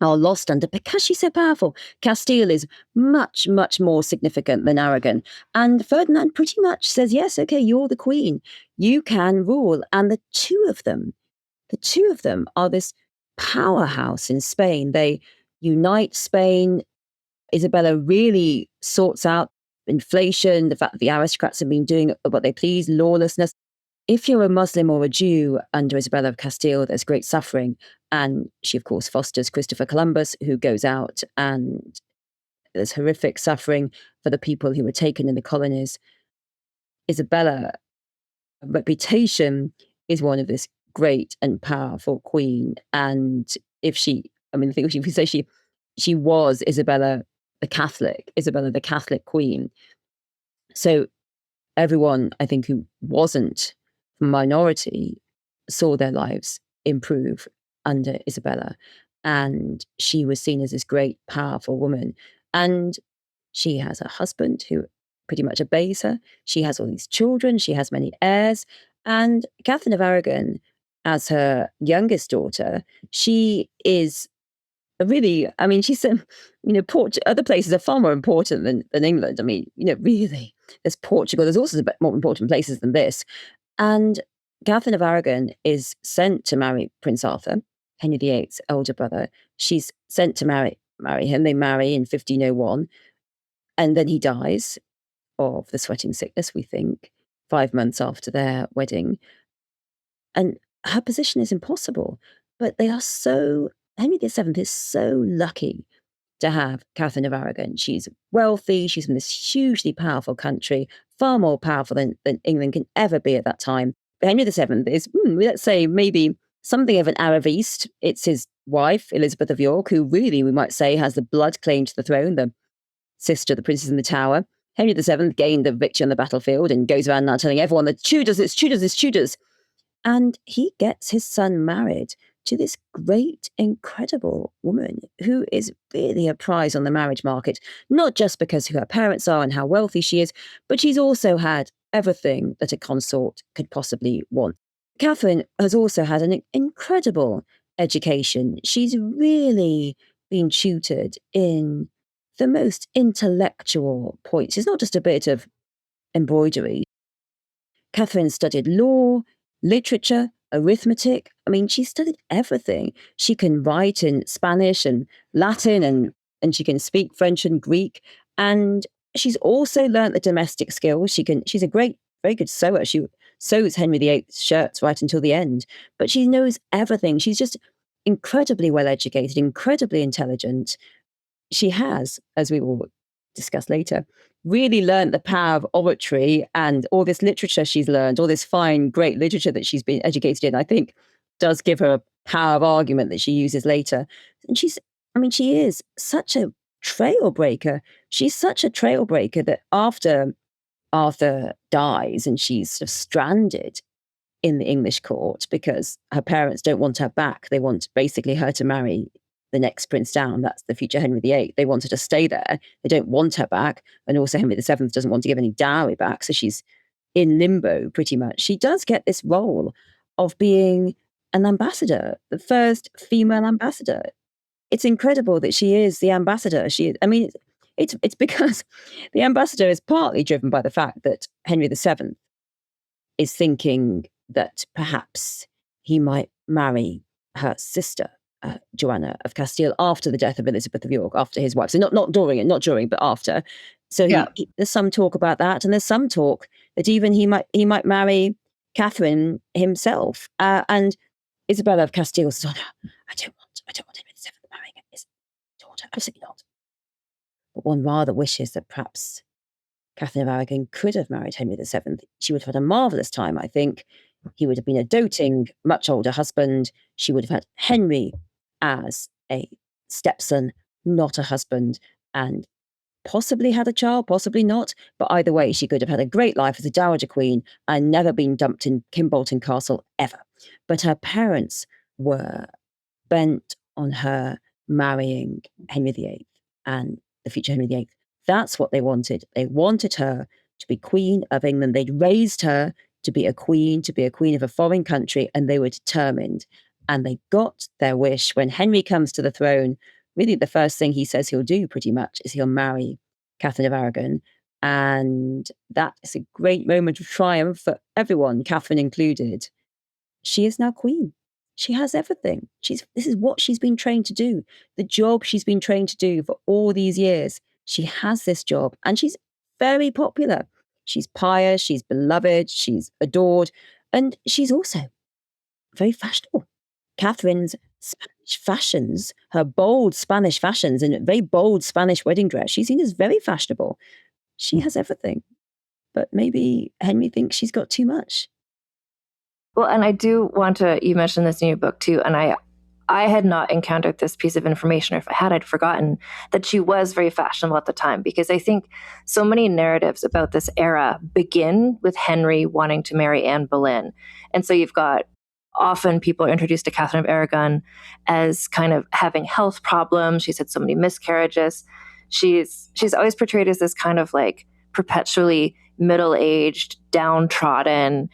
are lost under because she's so powerful. Castile is much, much more significant than Aragon. And Ferdinand pretty much says, yes, okay, you're the queen. You can rule. And the two of them are this powerhouse in Spain. They unite Spain. Isabella really sorts out inflation, the fact that the aristocrats have been doing what they please, lawlessness. If you're a Muslim or a Jew under Isabella of Castile, there's great suffering. And she, of course, fosters Christopher Columbus, who goes out, and there's horrific suffering for the people who were taken in the colonies. Isabella's reputation is one of this great and powerful queen. And if she, I think if you say she was Isabella the Catholic queen, So everyone, I think, who wasn't a minority saw their lives improve under Isabella. And she was seen as this great, powerful woman. And she has a husband who pretty much obeys her. She has all these children. She has many heirs. And Catherine of Aragon, as her youngest daughter, she is really, I mean, she's, other places are far more important than England. I mean, really, there's Portugal. There's also more important places than this. And Catherine of Aragon is sent to marry Prince Arthur, Henry VIII's elder brother. She's sent to marry him. They marry in 1501. And then he dies of the sweating sickness, we think, 5 months after their wedding. And her position is impossible. But Henry VII is so lucky to have Catherine of Aragon. She's wealthy. She's from this hugely powerful country, far more powerful than England can ever be at that time. But Henry VII is, let's say, maybe something of an Arabist. It's his wife, Elizabeth of York, who really, we might say, has the blood claim to the throne, the sister of the Princess in the Tower. Henry VII gained the victory on the battlefield and goes around now telling everyone that Tudors, it's Tudors, it's Tudors. And he gets his son married to this great, incredible woman who is really a prize on the marriage market, not just because who her parents are and how wealthy she is, but she's also had everything that a consort could possibly want. Catherine has also had an incredible education. She's really been tutored in the most intellectual points. It's not just a bit of embroidery. Catherine studied law, literature, arithmetic. I mean, she studied everything. She can write in Spanish and Latin, and she can speak French and Greek. And she's also learnt the domestic skills. She's a very good sewer. She sews Henry VIII's shirts right until the end. But she knows everything. She's just incredibly well educated, incredibly intelligent. She has, as we will discuss later, really learned the power of oratory, and all this literature she's learned, all this fine, great literature that she's been educated in, I think does give her a power of argument that she uses later. And she is such a trailbreaker. She's such a trailbreaker that after Arthur dies and she's sort of stranded in the English court because her parents don't want her back. They want basically her to marry the next prince down. That's the future Henry VIII. They want her to stay there. They don't want her back. And also Henry VII doesn't want to give any dowry back. So she's in limbo pretty much. She does get this role of being an ambassador, the first female ambassador. It's incredible that she is the ambassador. It's because the ambassador is partly driven by the fact that Henry VII is thinking that perhaps he might marry her sister, Joanna of Castile, after the death of Elizabeth of York, after his wife. So not during, but after. So there's some talk about that, and there's some talk that even he might marry Catherine himself. And Isabella of Castile says, "Oh no, I don't want Henry VII marrying his daughter. Absolutely not." But one rather wishes that perhaps Catherine of Aragon could have married Henry VII. She would have had a marvellous time, I think. He would have been a doting, much older husband. She would have had Henry as a stepson, not a husband, and possibly had a child, possibly not. But either way, she could have had a great life as a dowager queen and never been dumped in Kimbolton Castle ever. But her parents were bent on her marrying Henry VIII and the future Henry VIII. That's what they wanted. They wanted her to be Queen of England. They'd raised her to be a queen of a foreign country, and they were determined. And they got their wish. When Henry comes to the throne, really the first thing he says he'll do pretty much is he'll marry Catherine of Aragon. And that is a great moment of triumph for everyone, Catherine included. She is now queen. She has everything. This is what she's been trained to do. The job she's been trained to do for all these years. She has this job, and she's very popular. She's pious, she's beloved, she's adored, and she's also very fashionable. Catherine's Spanish fashions, her bold Spanish fashions and a very bold Spanish wedding dress, she's seen as very fashionable. She has everything. But maybe Henry thinks she's got too much. Well, and I do want to, you mentioned this in your book too, and I had not encountered this piece of information, or if I had, I'd forgotten that she was very fashionable at the time, because I think so many narratives about this era begin with Henry wanting to marry Anne Boleyn. And so you've got often people are introduced to Catherine of Aragon as kind of having health problems. She's had so many miscarriages. She's always portrayed as this kind of like perpetually middle-aged, downtrodden,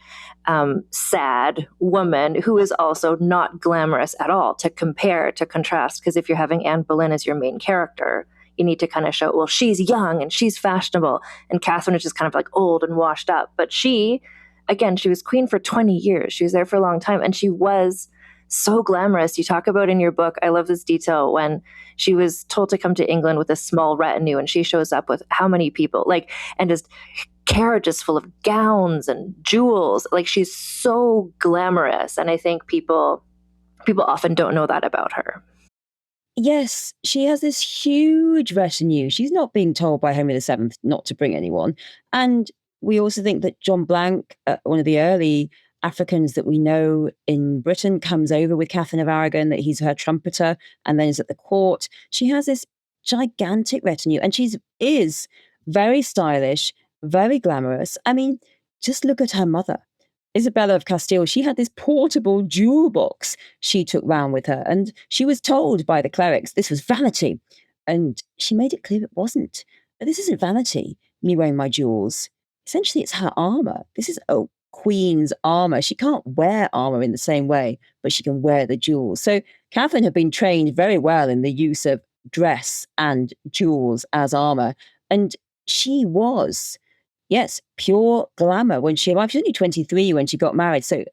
sad woman who is also not glamorous at all, to compare, to contrast. Because if you're having Anne Boleyn as your main character, you need to kind of show, well, she's young and she's fashionable, and Catherine is just kind of like old and washed up. But she was queen for 20 years. She was there for a long time, and she was so glamorous. You talk about in your book, I love this detail, when she was told to come to England with a small retinue, and she shows up with how many people, like, and just carriages full of gowns and jewels. Like, she's so glamorous. And I think people often don't know that about her. Yes, she has this huge retinue. She's not being told by Henry VII not to bring anyone. And we also think that John Blanc, one of the early Africans that we know in Britain, comes over with Catherine of Aragon, that he's her trumpeter and then is at the court. She has this gigantic retinue, and she is very stylish, very glamorous. I mean, just look at her mother, Isabella of Castile. She had this portable jewel box she took round with her, and she was told by the clerics this was vanity. And she made it clear it wasn't. This isn't vanity, me wearing my jewels. Essentially, it's her armour. This is a queen's armour. She can't wear armour in the same way, but she can wear the jewels. So Catherine had been trained very well in the use of dress and jewels as armour. And she was, yes, pure glamour when she arrived. She was only 23 when she got married. So,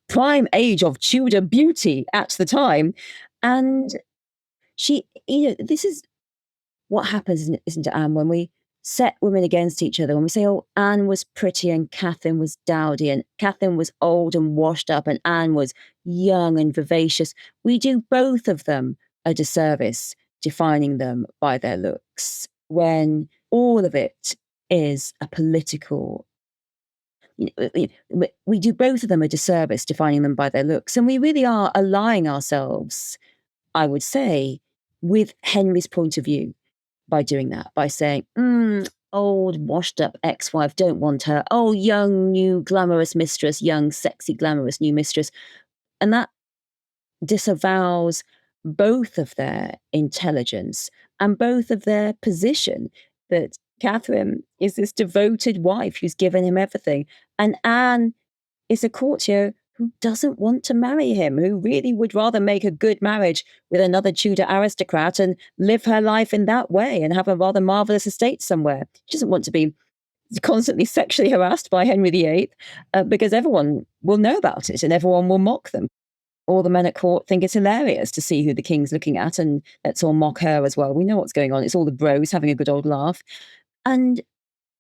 prime age of Tudor beauty at the time. And she, this is what happens, isn't it, Anne, when we set women against each other, when we say, oh, Anne was pretty and Catherine was dowdy, and Catherine was old and washed up and Anne was young and vivacious. We do both of them a disservice, defining them by their looks, when all of it is a political. We do both of them a disservice, defining them by their looks. And we really are allying ourselves, I would say, with Henry's point of view by doing that, by saying, old, washed up ex-wife, don't want her. Oh, young, new, glamorous mistress, young, sexy, glamorous, new mistress. And that disavows both of their intelligence and both of their position, that Catherine is this devoted wife who's given him everything, and Anne is a courtier who doesn't want to marry him, who really would rather make a good marriage with another Tudor aristocrat and live her life in that way and have a rather marvellous estate somewhere. She doesn't want to be constantly sexually harassed by Henry VIII because everyone will know about it and everyone will mock them. All the men at court think it's hilarious to see who the king's looking at, and let's all mock her as well. We know what's going on. It's all the bros having a good old laugh. And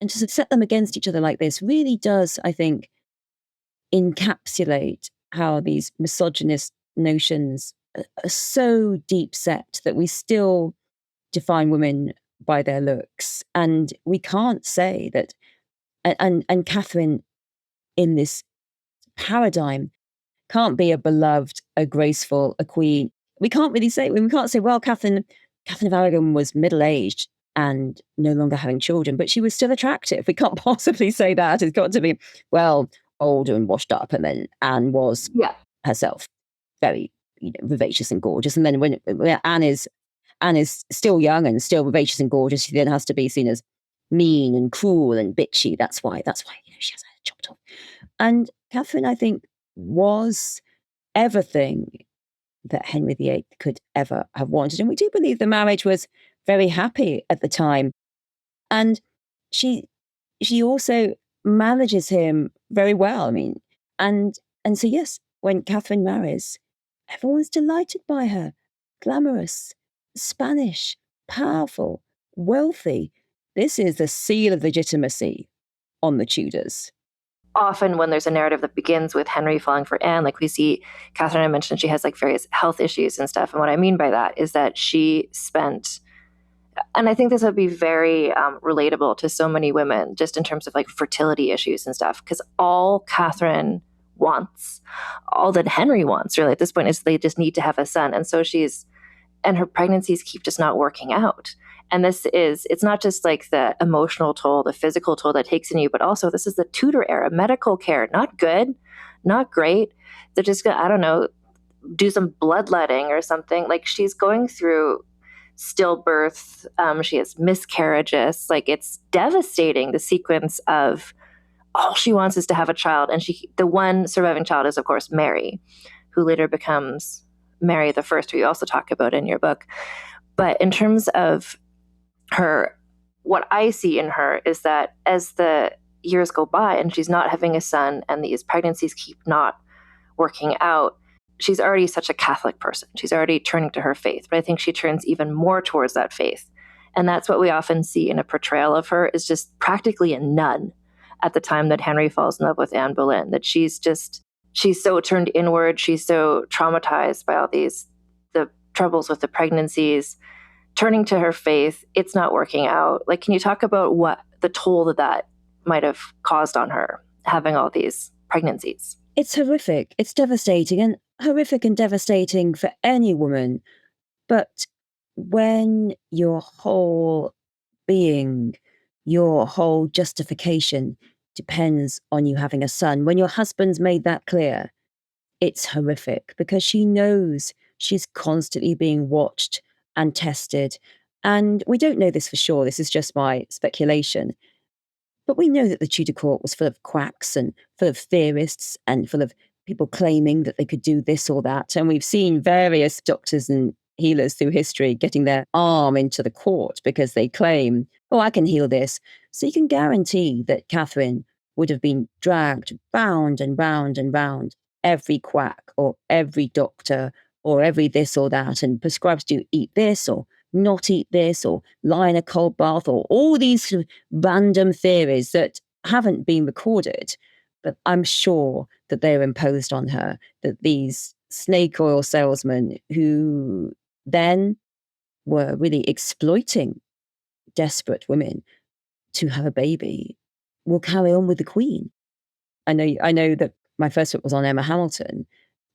to set them against each other like this really does, I think, encapsulate how these misogynist notions are so deep set that we still define women by their looks. And we can't say that, and Catherine in this paradigm can't be a beloved, a graceful, a queen. We can't say, well, Catherine of Aragon was middle-aged and no longer having children, but she was still attractive. We can't possibly say that. It's got to be, well, older and washed up, and then Anne was herself very vivacious and gorgeous. And then when Anne is still young and still vivacious and gorgeous, she then has to be seen as mean and cruel and bitchy. That's why she has her head chopped off. And Catherine, I think, was everything that Henry VIII could ever have wanted. And we do believe the marriage was very happy at the time. And she also manages him very well. I mean, and so yes, when Catherine marries, everyone's delighted by her. Glamorous, Spanish, powerful, wealthy. This is the seal of legitimacy on the Tudors. Often when there's a narrative that begins with Henry falling for Anne, like we see Catherine, I mentioned she has like various health issues and stuff. And what I mean by that is that she spent, and I think this would be very relatable to so many women, just in terms of like fertility issues and stuff, because all Catherine wants. All that Henry wants, really, at this point, is they just need to have a son. And so and her pregnancies keep just not working out. And it's not just like the emotional toll, the physical toll that takes in you, but also this is the Tudor era, medical care, not good, not great. They're just gonna, I don't know, do some bloodletting or something. Like, she's going through stillbirth. She has miscarriages. Like, it's devastating, the sequence of all she wants is to have a child. And the one surviving child is, of course, Mary, who later becomes Mary the First, who you also talk about in your book. But in terms of her, what I see in her is that as the years go by and she's not having a son and these pregnancies keep not working out, she's already such a Catholic person. She's already turning to her faith, but I think she turns even more towards that faith. And that's what we often see in a portrayal of her, is just practically a nun at the time that Henry falls in love with Anne Boleyn, that she's so turned inward. She's so traumatized by all the troubles with the pregnancies, turning to her faith. It's not working out. Like, can you talk about what the toll that might have caused on her, having all these pregnancies? It's horrific. It's devastating, and horrific and devastating for any woman. But when your whole being, your whole justification depends on you having a son, when your husband's made that clear, it's horrific, because she knows she's constantly being watched and tested. And we don't know this for sure. This is just my speculation. But we know that the Tudor court was full of quacks and full of theorists and full of people claiming that they could do this or that. And we've seen various doctors and healers through history getting their arm into the court because they claim, oh, I can heal this. So you can guarantee that Catherine would have been dragged bound and bound and bound, every quack or every doctor or every this or that, and prescribed to eat this or not eat this or lie in a cold bath, or all these sort of random theories that haven't been recorded. But I'm sure that they were imposed on her, that these snake oil salesmen who then were really exploiting desperate women to have a baby will carry on with the Queen. I know that my first book was on Emma Hamilton,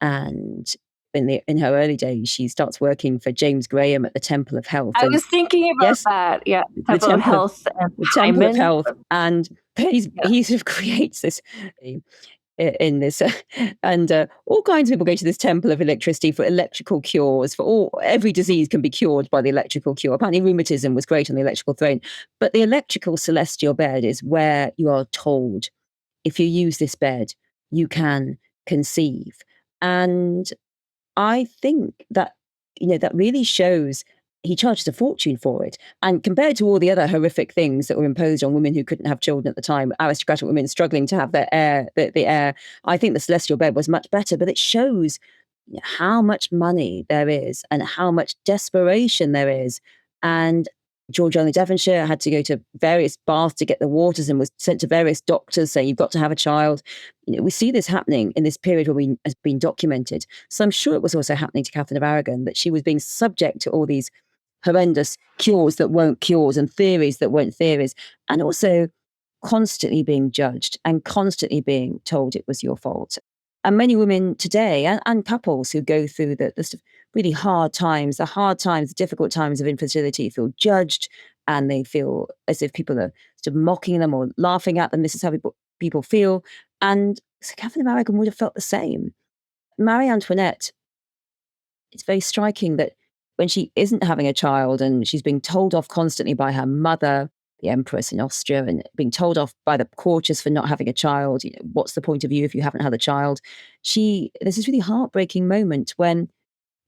and in her early days, she starts working for James Graham at the Temple of Health. I was thinking about that. Yeah, the Temple of Health and the Temple of Hyman. Health, and he sort of creates this in this, and all kinds of people go to this temple of electricity for electrical cures. Every disease can be cured by the electrical cure. Apparently, rheumatism was great on the electrical throne, but the electrical celestial bed is where you are told, if you use this bed, you can conceive. And I think that, that really shows he charged a fortune for it. And compared to all the other horrific things that were imposed on women who couldn't have children at the time, aristocratic women struggling to have their heir, the heir, I think the celestial bed was much better. But it shows how much money there is and how much desperation there is. And George only Devonshire had to go to various baths to get the waters and was sent to various doctors saying, you've got to have a child. We see this happening in this period where has been documented. So I'm sure it was also happening to Catherine of Aragon, that she was being subject to all these horrendous cures that weren't cures and theories that weren't theories, and also constantly being judged and constantly being told it was your fault. And many women today and couples who go through the sort of really hard times, the difficult times of infertility, feel judged, and they feel as if people are sort of mocking them or laughing at them. This is how people feel. And so Catherine of Aragon would have felt the same. Marie Antoinette, it's very striking that when she isn't having a child and she's being told off constantly by her mother, the Empress in Austria, and being told off by the courtiers for not having a child, what's the point of you if you haven't had a child? There's this really heartbreaking moment when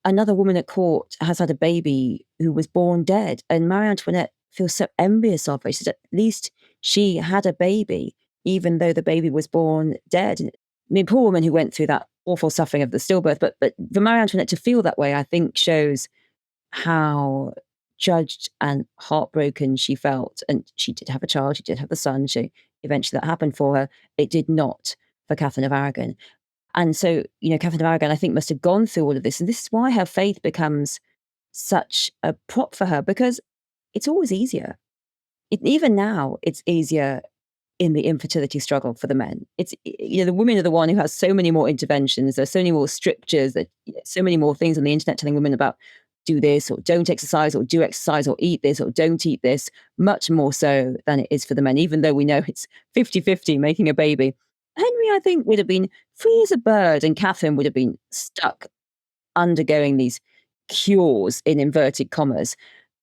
another woman at court has had a baby who was born dead, and Marie Antoinette feels so envious of her. She said, at least she had a baby, even though the baby was born dead. I mean, poor woman who went through that awful suffering of the stillbirth, but for Marie Antoinette to feel that way, I think shows how judged and heartbroken she felt. And she did have a child, she did have the son, eventually that happened for her. It did not for Catherine of Aragon. And so, Catherine of Aragon, I think, must have gone through all of this. And this is why her faith becomes such a prop for her, because it's always easier. Even now, it's easier in the infertility struggle for the men. It's, the women are the one who has so many more interventions. There's so many more strictures, that so many more things on the internet telling women about do this or don't exercise or do exercise or eat this or don't eat this, much more so than it is for the men, even though we know it's 50-50 making a baby. Henry, I think, would have been free as a bird, and Catherine would have been stuck undergoing these cures in inverted commas,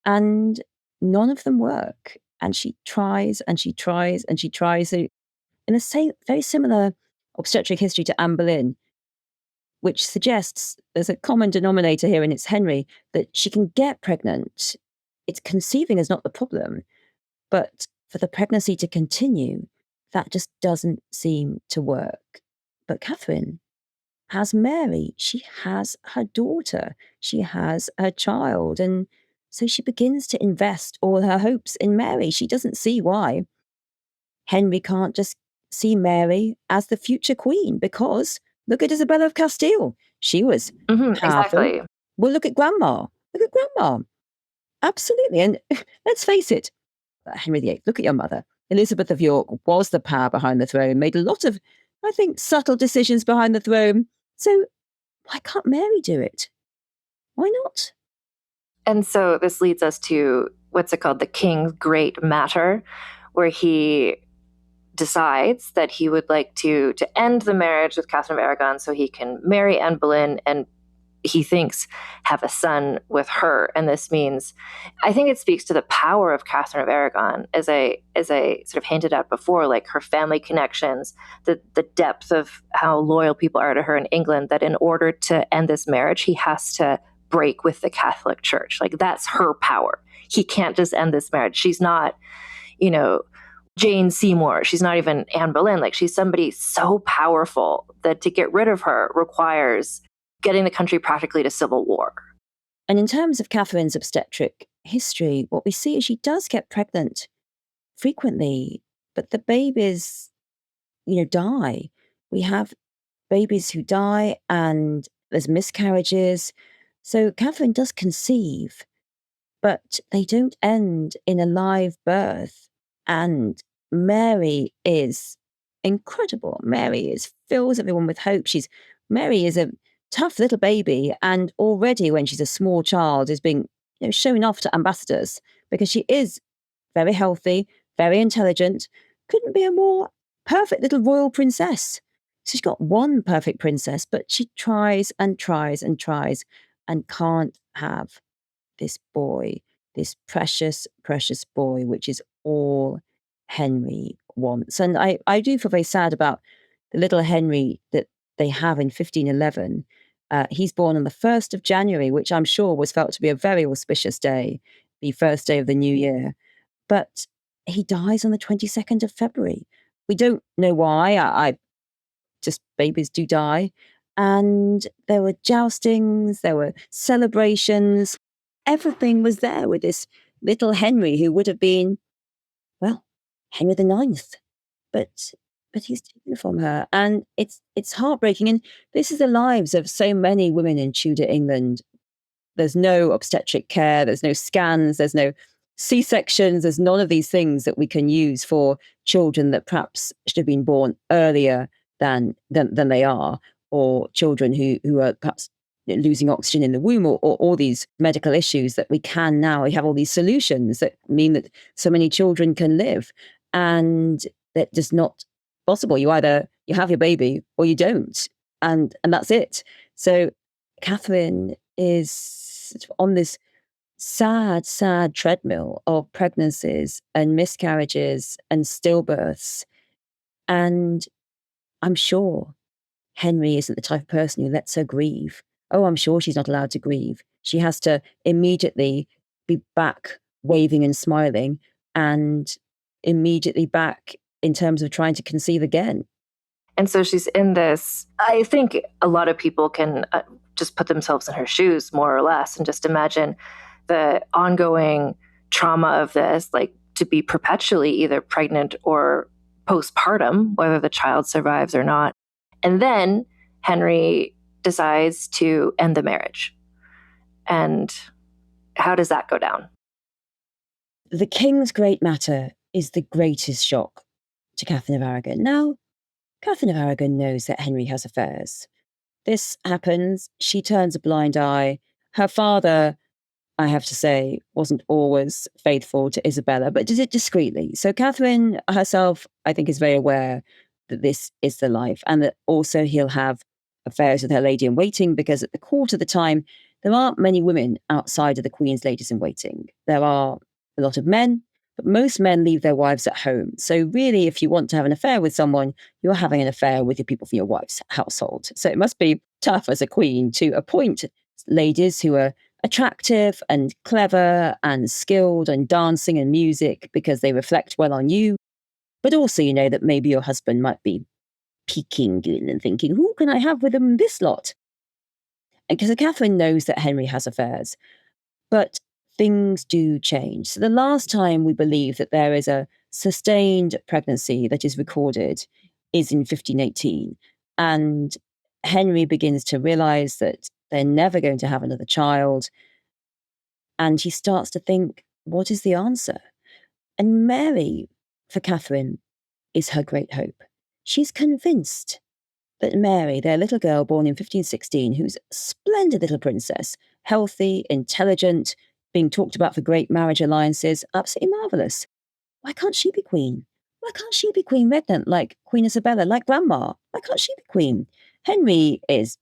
and none of them work. And she tries and she tries and she tries. So in a very similar obstetric history to Anne Boleyn, which suggests there's a common denominator here, and it's Henry, that she can get pregnant. It's conceiving is not the problem, but for the pregnancy to continue, that just doesn't seem to work. But Catherine has Mary. She has her daughter. She has her child. And so she begins to invest all her hopes in Mary. She doesn't see why Henry can't just see Mary as the future queen, because look at Isabella of Castile. She was powerful. Exactly. Well, look at Grandma. Look at Grandma. Absolutely. And let's face it, Henry VIII, look at your mother. Elizabeth of York was the power behind the throne, made a lot of, I think, subtle decisions behind the throne. So why can't Mary do it? Why not? And so this leads us to what's it called? The King's Great Matter, where he decides that he would like to end the marriage with Catherine of Aragon so he can marry Anne Boleyn, and he thinks have a son with her. And this means, I think it speaks to the power of Catherine of Aragon, as I sort of hinted at before, like her family connections, the depth of how loyal people are to her in England, that in order to end this marriage, he has to break with the Catholic Church. Like, that's her power. He can't just end this marriage. She's not, Jane Seymour. She's not even Anne Boleyn. Like, she's somebody so powerful that to get rid of her requires getting the country practically to civil war. And in terms of Catherine's obstetric history, what we see is she does get pregnant frequently, but the babies, die. We have babies who die, and there's miscarriages. So Catherine does conceive, but they don't end in a live birth. And Mary is incredible. Mary fills everyone with hope. Mary is a tough little baby, and already when she's a small child is being shown off to ambassadors because she is very healthy, very intelligent, couldn't be a more perfect little royal princess. So she's got one perfect princess, but she tries and tries and tries and can't have this boy, this precious, precious boy, which is all Henry wants. And I do feel very sad about the little Henry that they have in 1511. He's born on the 1st of January, which I'm sure was felt to be a very auspicious day, the first day of the new year. But he dies on the 22nd of February. We don't know why. Just babies do die. And there were joustings, there were celebrations. Everything was there with this little Henry, who would have been, well, Henry IX. But he's taken from her. And it's heartbreaking. And this is the lives of so many women in Tudor England. There's no obstetric care, there's no scans, there's no C-sections, there's none of these things that we can use for children that perhaps should have been born earlier than they are, or children who are perhaps losing oxygen in the womb, or all these medical issues that we can now. We have all these solutions that mean that so many children can live, and that just not possible. You either you have your baby or you don't, and that's it. So Catherine is on this sad treadmill of pregnancies and miscarriages and stillbirths. And I'm sure Henry isn't the type of person who lets her grieve. Oh, I'm sure she's not allowed to grieve. She has to immediately be back waving and smiling, and immediately back in terms of trying to conceive again. And so she's in this, I think a lot of people can just put themselves in her shoes, more or less, and just imagine the ongoing trauma of this, like to be perpetually either pregnant or postpartum, whether the child survives or not. And then Henry decides to end the marriage. And how does that go down? The King's Great Matter is the greatest shock to Catherine of Aragon. Now, Catherine of Aragon knows that Henry has affairs. This happens. She turns a blind eye. Her father, I have to say, wasn't always faithful to Isabella, but did it discreetly. So Catherine herself, I think, is very aware that this is the life, and that also he'll have affairs with her lady-in-waiting, because at the court of the time, there aren't many women outside of the Queen's ladies-in-waiting. There are a lot of men, but most men leave their wives at home. So really, if you want to have an affair with someone, you're having an affair with the people from your wife's household. So it must be tough as a queen to appoint ladies who are attractive and clever and skilled and dancing and music because they reflect well on you. But also, you know, that maybe your husband might be peeking in and thinking, who can I have with them this lot? And because Catherine knows that Henry has affairs. But things do change. So the last time we believe that there is a sustained pregnancy that is recorded is in 1518. And Henry begins to realize that they're never going to have another child. And he starts to think, what is the answer? And Mary, for Catherine, is her great hope. She's convinced that Mary, their little girl born in 1516, who's a splendid little princess, healthy, intelligent, being talked about for great marriage alliances, absolutely marvellous. Why can't she be queen? Why can't she be queen regnant like Queen Isabella, like Grandma? Why can't she be queen? Henry is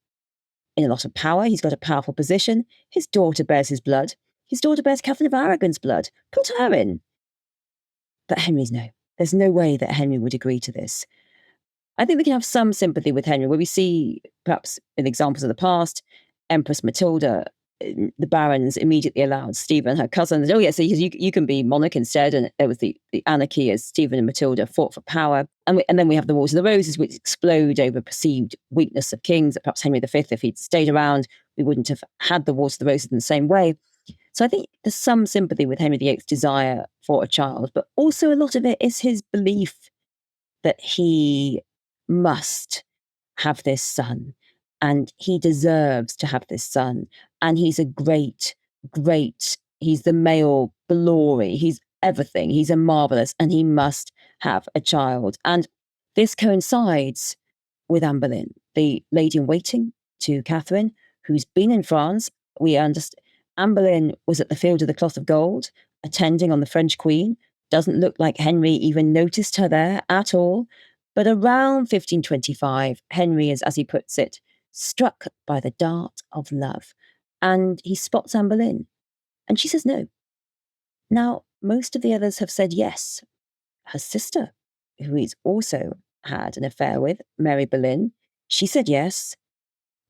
in a lot of power. He's got a powerful position. His daughter bears his blood. His daughter bears Catherine of Aragon's blood. Put her in. But Henry's no. There's no way that Henry would agree to this. I think we can have some sympathy with Henry, where we see, perhaps in examples of the past, Empress Matilda, the barons immediately allowed Stephen, her cousin, oh yes, you can be monarch instead. And there was the anarchy as Stephen and Matilda fought for power. And then we have the Wars of the Roses, which explode over perceived weakness of kings. That perhaps Henry V, if he'd stayed around, we wouldn't have had the Wars of the Roses in the same way. So I think there's some sympathy with Henry VIII's desire for a child, but also a lot of it is his belief that he must have this son, and he deserves to have this son, and he's a great, he's the male glory, he's everything, he's a marvellous, and he must have a child. And this coincides with Anne Boleyn, the lady-in-waiting to Catherine, who's been in France. We understand Anne Boleyn was at the Field of the Cloth of Gold, attending on the French Queen. Doesn't look like Henry even noticed her there at all. But around 1525, Henry is, as he puts it, struck by the dart of love. And he spots Anne Boleyn. And she says no. Now, most of the others have said yes. Her sister, who he's also had an affair with, Mary Boleyn, she said yes.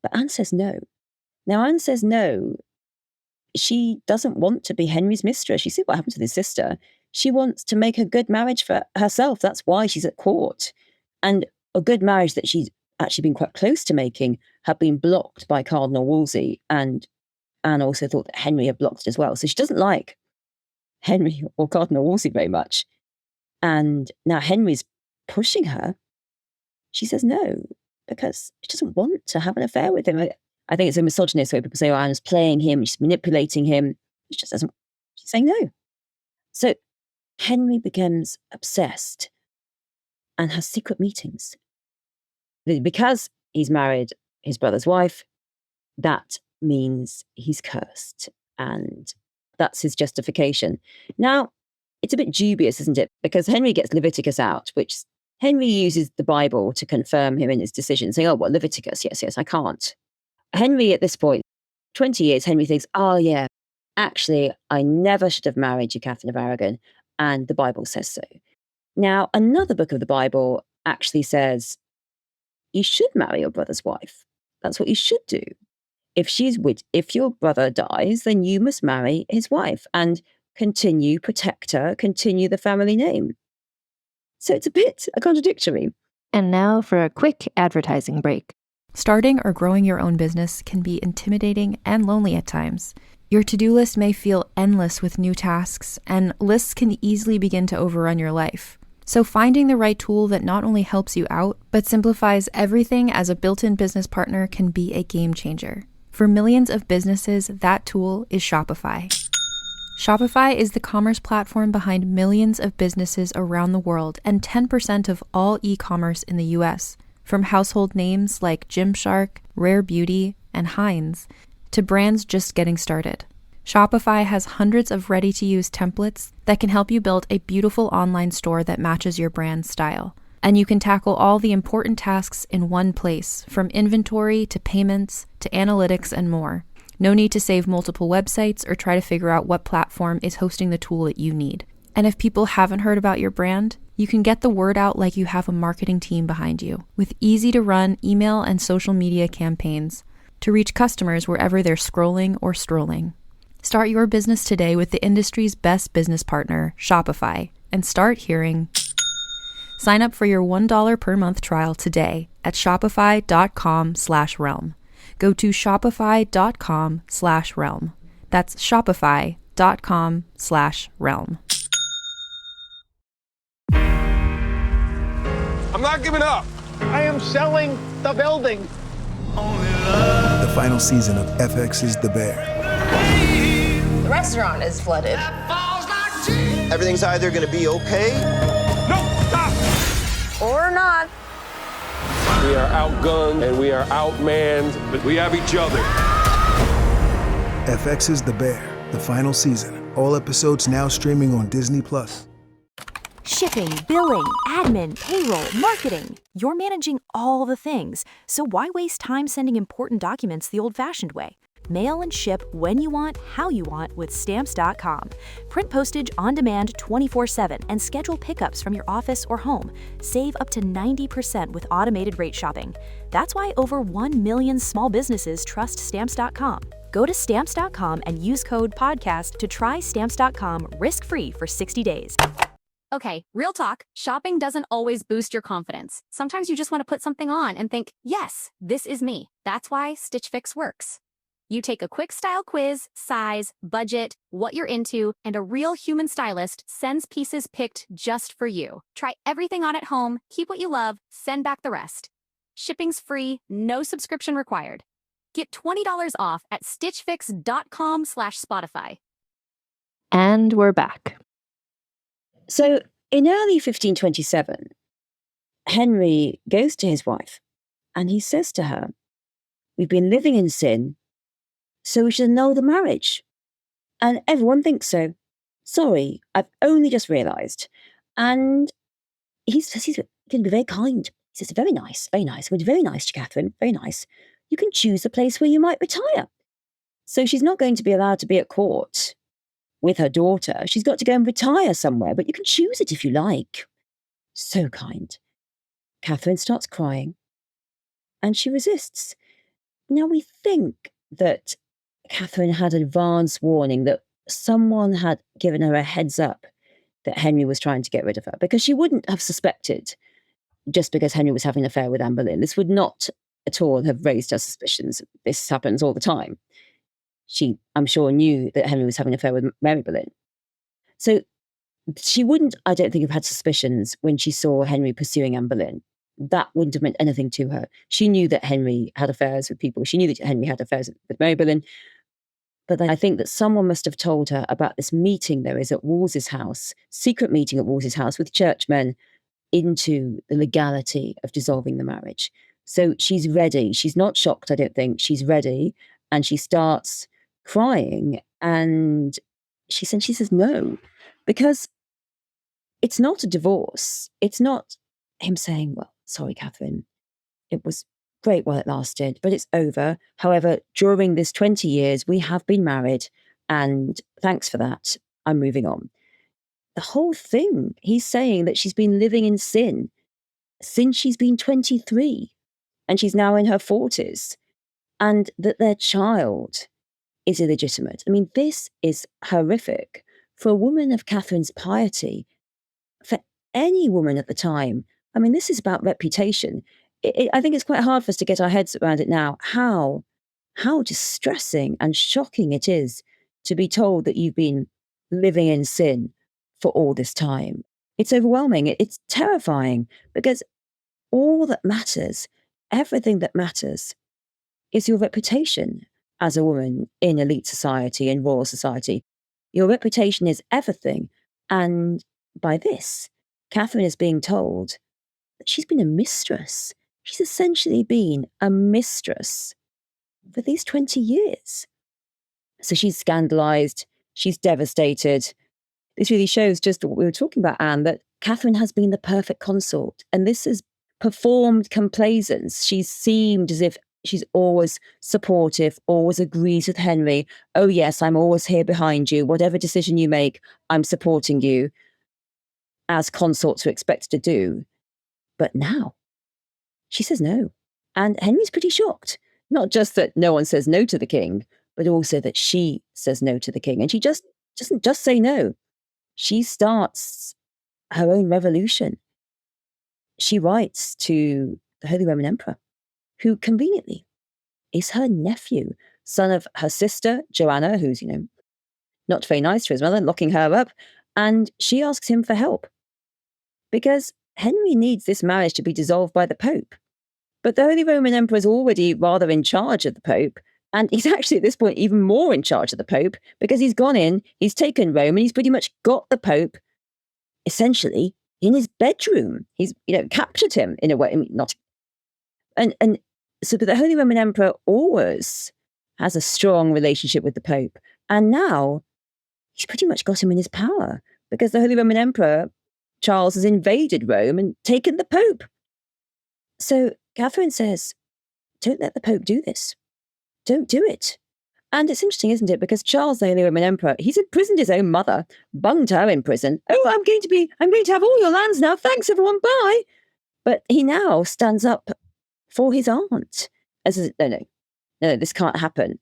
But Anne says no. Now, Anne says no. She doesn't want to be Henry's mistress. You see what happened to his sister. She wants to make a good marriage for herself. That's why she's at court. And a good marriage that she's actually been quite close to making had been blocked by Cardinal Wolsey. And Anne also thought that Henry had blocked it as well. So she doesn't like Henry or Cardinal Wolsey very much. And now Henry's pushing her. She says no, because she doesn't want to have an affair with him. I think it's a misogynist where people say, oh, Anne's playing him, she's manipulating him. She just doesn't, she's saying no. So Henry becomes obsessed and has secret meetings. Because he's married his brother's wife, that means he's cursed. And that's his justification. Now, it's a bit dubious, isn't it? Because Henry gets Leviticus out, which Henry uses the Bible to confirm him in his decision, saying, oh, well, Leviticus, yes, I can't. Henry, at this point, 20 years, Henry thinks, oh, yeah, actually, I never should have married you, Catherine of Aragon, and the Bible says so. Now, another book of the Bible actually says, you should marry your brother's wife. That's what you should do. If your brother dies, then you must marry his wife and protect her, continue the family name. So it's a bit contradictory. And now for a quick advertising break. Starting or growing your own business can be intimidating and lonely at times. Your to-do list may feel endless with new tasks, and lists can easily begin to overrun your life. So finding the right tool that not only helps you out, but simplifies everything as a built-in business partner can be a game changer. For millions of businesses, that tool is Shopify. Shopify is the commerce platform behind millions of businesses around the world and 10% of all e-commerce in the US. From household names like Gymshark, Rare Beauty, and Heinz, to brands just getting started. Shopify has hundreds of ready-to-use templates that can help you build a beautiful online store that matches your brand's style. And you can tackle all the important tasks in one place, from inventory to payments to analytics and more. No need to save multiple websites or try to figure out what platform is hosting the tool that you need. And if people haven't heard about your brand, you can get the word out like you have a marketing team behind you, with easy-to-run email and social media campaigns to reach customers wherever they're scrolling or strolling. Start your business today with the industry's best business partner, Shopify, and start hearing. Sign up for your $1 per month trial today at shopify.com/realm. Go to shopify.com/realm. That's shopify.com/realm. I'm not giving up. I am selling the building. The final season of FX's The Bear. The restaurant is flooded. Everything's either going to be okay No, stop. Or not. We are outgunned and we are outmanned, but we have each other. FX's The Bear, the final season. All episodes now streaming on Disney+. Shipping, billing, admin, payroll, marketing. You're managing all the things, so why waste time sending important documents the old-fashioned way? Mail and ship when you want, how you want with Stamps.com. Print postage on demand 24/7 and schedule pickups from your office or home. Save up to 90% with automated rate shopping. That's why over 1 million small businesses trust Stamps.com. Go to Stamps.com and use code PODCAST to try Stamps.com risk-free for 60 days. Okay, real talk, shopping doesn't always boost your confidence. Sometimes you just want to put something on and think, yes, this is me. That's why Stitch Fix works. You take a quick style quiz, size, budget, what you're into, and a real human stylist sends pieces picked just for you. Try everything on at home, keep what you love, send back the rest. Shipping's free, no subscription required. Get $20 off at stitchfix.com/Spotify. And we're back. So in early 1527, Henry goes to his wife and he says to her, "We've been living in sin, so we should annul the marriage." And everyone thinks so. Sorry, I've only just realised. And he's going to be very kind. He says, very nice, very nice. I'm going to be very nice to Catherine, very nice. You can choose a place where you might retire. So she's not going to be allowed to be at court with her daughter. She's got to go and retire somewhere, but you can choose it if you like. So kind. Catherine starts crying and she resists. Now we think that Catherine had advance warning, that someone had given her a heads up that Henry was trying to get rid of her, because she wouldn't have suspected just because Henry was having an affair with Anne Boleyn. This would not at all have raised her suspicions. This happens all the time. She, I'm sure, knew that Henry was having an affair with Mary Boleyn. So she wouldn't, I don't think, have had suspicions when she saw Henry pursuing Anne Boleyn. That wouldn't have meant anything to her. She knew that Henry had affairs with people. She knew that Henry had affairs with Mary Boleyn. But then I think that someone must have told her about this meeting there is at Wolsey's house, secret meeting at Wolsey's house with churchmen into the legality of dissolving the marriage. So she's ready. She's not shocked, I don't think. She's ready. And she starts crying. And she says no, because it's not a divorce. It's not him saying, well, sorry, Catherine, it was great while it lasted, but it's over. However, during this 20 years, we have been married, and thanks for that. I'm moving on. The whole thing, he's saying that she's been living in sin since she's been 23, and she's now in her 40s, and that their child is illegitimate. I mean, this is horrific for a woman of Catherine's piety, for any woman at the time. I mean, this is about reputation. I think it's quite hard for us to get our heads around it now, how distressing and shocking it is to be told that you've been living in sin for all this time. It's overwhelming. It's terrifying, because all that matters, everything that matters, is your reputation as a woman in elite society, in royal society. Your reputation is everything. And by this, Catherine is being told that she's been a mistress. She's essentially been a mistress for these 20 years. So she's scandalized. She's devastated. This really shows just what we were talking about, Anne, that Catherine has been the perfect consort. And this has performed complaisance. She's seemed as if she's always supportive, always agrees with Henry. Oh, yes, I'm always here behind you. Whatever decision you make, I'm supporting you, as consorts are expected to do. But now she says no. And Henry's pretty shocked. Not just that no one says no to the king, but also that she says no to the king. And she just doesn't just say no. She starts her own revolution. She writes to the Holy Roman Emperor, who conveniently is her nephew, son of her sister, Joanna, who's, not very nice to his mother, locking her up. And she asks him for help because Henry needs this marriage to be dissolved by the Pope. But the Holy Roman Emperor is already rather in charge of the Pope. And he's actually at this point even more in charge of the Pope because he's gone in, he's taken Rome, and he's pretty much got the Pope essentially in his bedroom. He's, captured him in a way. I mean, not. And so the Holy Roman Emperor always has a strong relationship with the Pope. And now he's pretty much got him in his power because the Holy Roman Emperor, Charles, has invaded Rome and taken the Pope. So Catherine says, don't let the Pope do this. Don't do it. And it's interesting, isn't it? Because Charles, the Holy Roman Emperor, he's imprisoned his own mother, bunged her in prison. Oh, I'm going to have all your lands now. Thanks, everyone. Bye. But he now stands up for his aunt. No, this can't happen.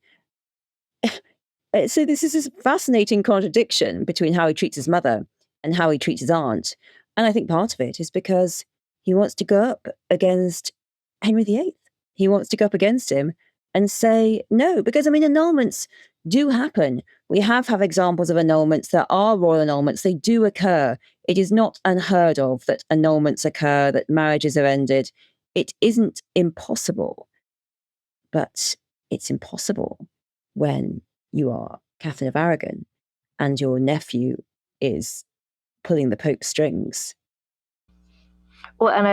So this is this fascinating contradiction between how he treats his mother and how he treats his aunt. And I think part of it is because he wants to go up against Henry VIII. He wants to go up against him and say no, because annulments do happen. We have examples of annulments that are royal annulments. They do occur. It is not unheard of that annulments occur, that marriages are ended. It isn't impossible, but it's impossible when you are Catherine of Aragon and your nephew is pulling the Pope's strings. Well, and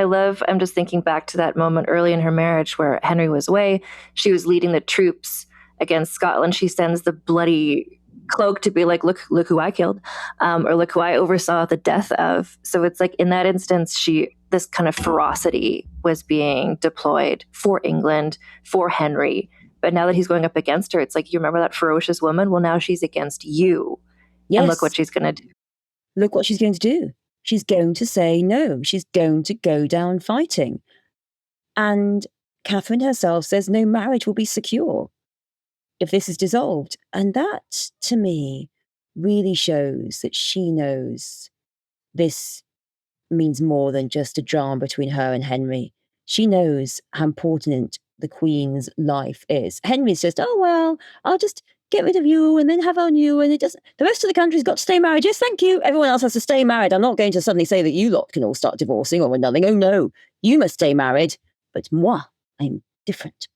I'm just thinking back to that moment early in her marriage where Henry was away. She was leading the troops against Scotland. She sends the bloody cloak to be like, look who I killed, or look who I oversaw the death of. So it's like in that instance, this kind of ferocity was being deployed for England, for Henry. But now that he's going up against her, it's like, you remember that ferocious woman? Well, now she's against you. Yes. And look what she's going to do. Look what she's going to do. She's going to say no. She's going to go down fighting. And Catherine herself says no marriage will be secure if this is dissolved. And that, to me, really shows that she knows this means more than just a drama between her and Henry. She knows how important the Queen's life is. Henry's just, oh, well, I'll just get rid of you and then have on you, and it doesn't. The rest of the country's got to stay married. Yes, thank you. Everyone else has to stay married. I'm not going to suddenly say that you lot can all start divorcing or nothing. Oh no, you must stay married. But moi, I'm different.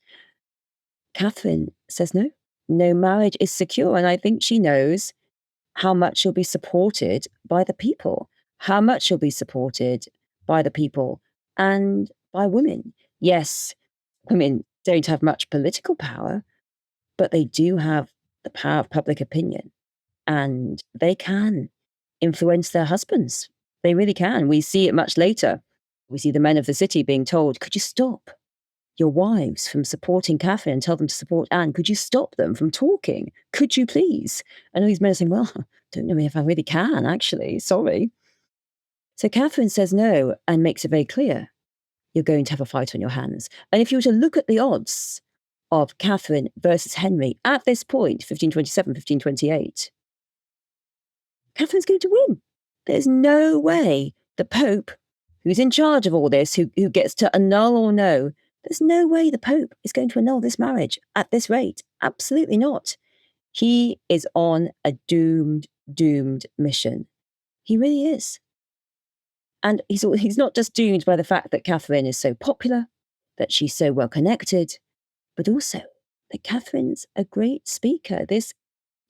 Catherine says no. No marriage is secure, and I think she knows how much she'll be supported by the people, how much she'll be supported by the people and by women. Yes, women don't have much political power, but they do have the power of public opinion, and they can influence their husbands. They really can. We see it much later. We see the men of the city being told, could you stop your wives from supporting Catherine and tell them to support Anne? Could you stop them from talking? Could you please? And all these men are saying, well, I don't know if I really can, actually. Sorry. So Catherine says no and makes it very clear. You're going to have a fight on your hands. And if you were to look at the odds of Catherine versus Henry at this point, 1527, 1528, Catherine's going to win. There's no way the Pope, who's in charge of all this, who gets to annul or no, there's no way the Pope is going to annul this marriage at this rate. Absolutely not. He is on a doomed mission. He really is. And he's not just doomed by the fact that Catherine is so popular, that she's so well connected, but also that Catherine's a great speaker. This